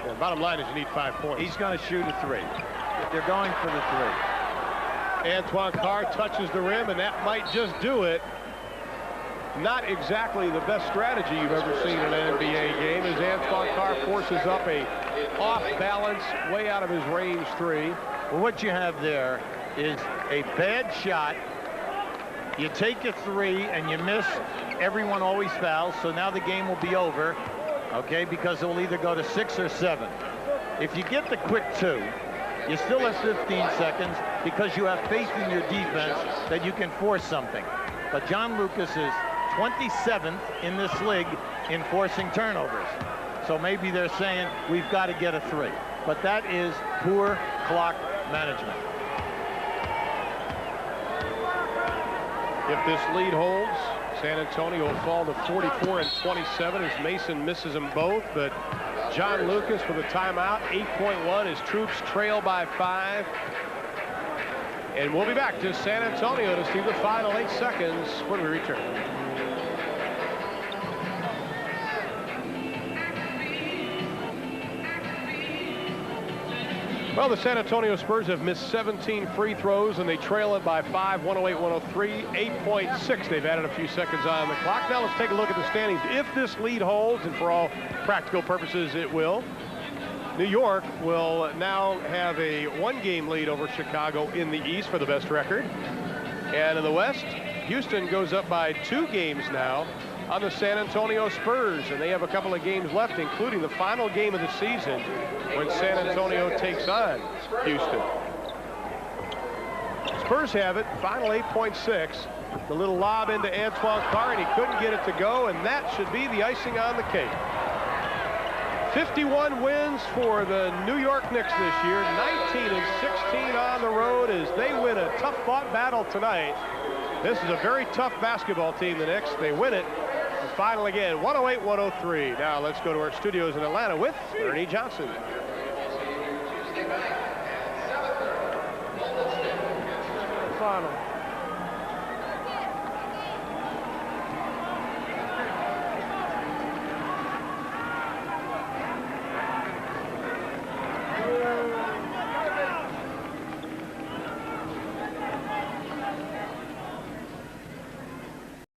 The bottom line is you need 5 points. He's going to shoot a 3. They're going for the 3. Antoine Carr touches the rim, and that might just do it. Not exactly the best strategy you've ever seen in an NBA game, as Antoine Carr forces up a off-balance, way out of his range 3. Well, what you have there is a bad shot. You take a 3 and you miss. Everyone always fouls, so now the game will be over. Okay, because it will either go to 6 or 7. If you get the quick 2, you still have 15 seconds because you have faith in your defense that you can force something. But John Lucas is 27th in this league in forcing turnovers. So maybe they're saying we've got to get a 3. But that is poor clock management. If this lead holds, San Antonio will fall to 44 and 27 as Mason misses them both. But John Lucas with a timeout, 8.1. His troops trail by 5. And we'll be back to San Antonio to see the final 8 seconds when we return. Well, the San Antonio Spurs have missed 17 free throws, and they trail it by 5, 108-103, 8.6. They've added a few seconds on the clock. Now let's take a look at the standings. If this lead holds, and for all practical purposes it will, New York will now have a 1-game lead over Chicago in the East for the best record. And in the West, Houston goes up by 2 games now on the San Antonio Spurs, and they have a couple of games left, including the final game of the season when San Antonio takes on Houston. Spurs have it, final 8.6. The little lob into Antoine Carr, and he couldn't get it to go, and that should be the icing on the cake. 51 wins for the New York Knicks this year, 19-16 on the road as they win a tough-fought battle tonight. This is a very tough basketball team, the Knicks. They win it. The final again, 108-103. Now let's go to our studios in Atlanta with Ernie Johnson. Final.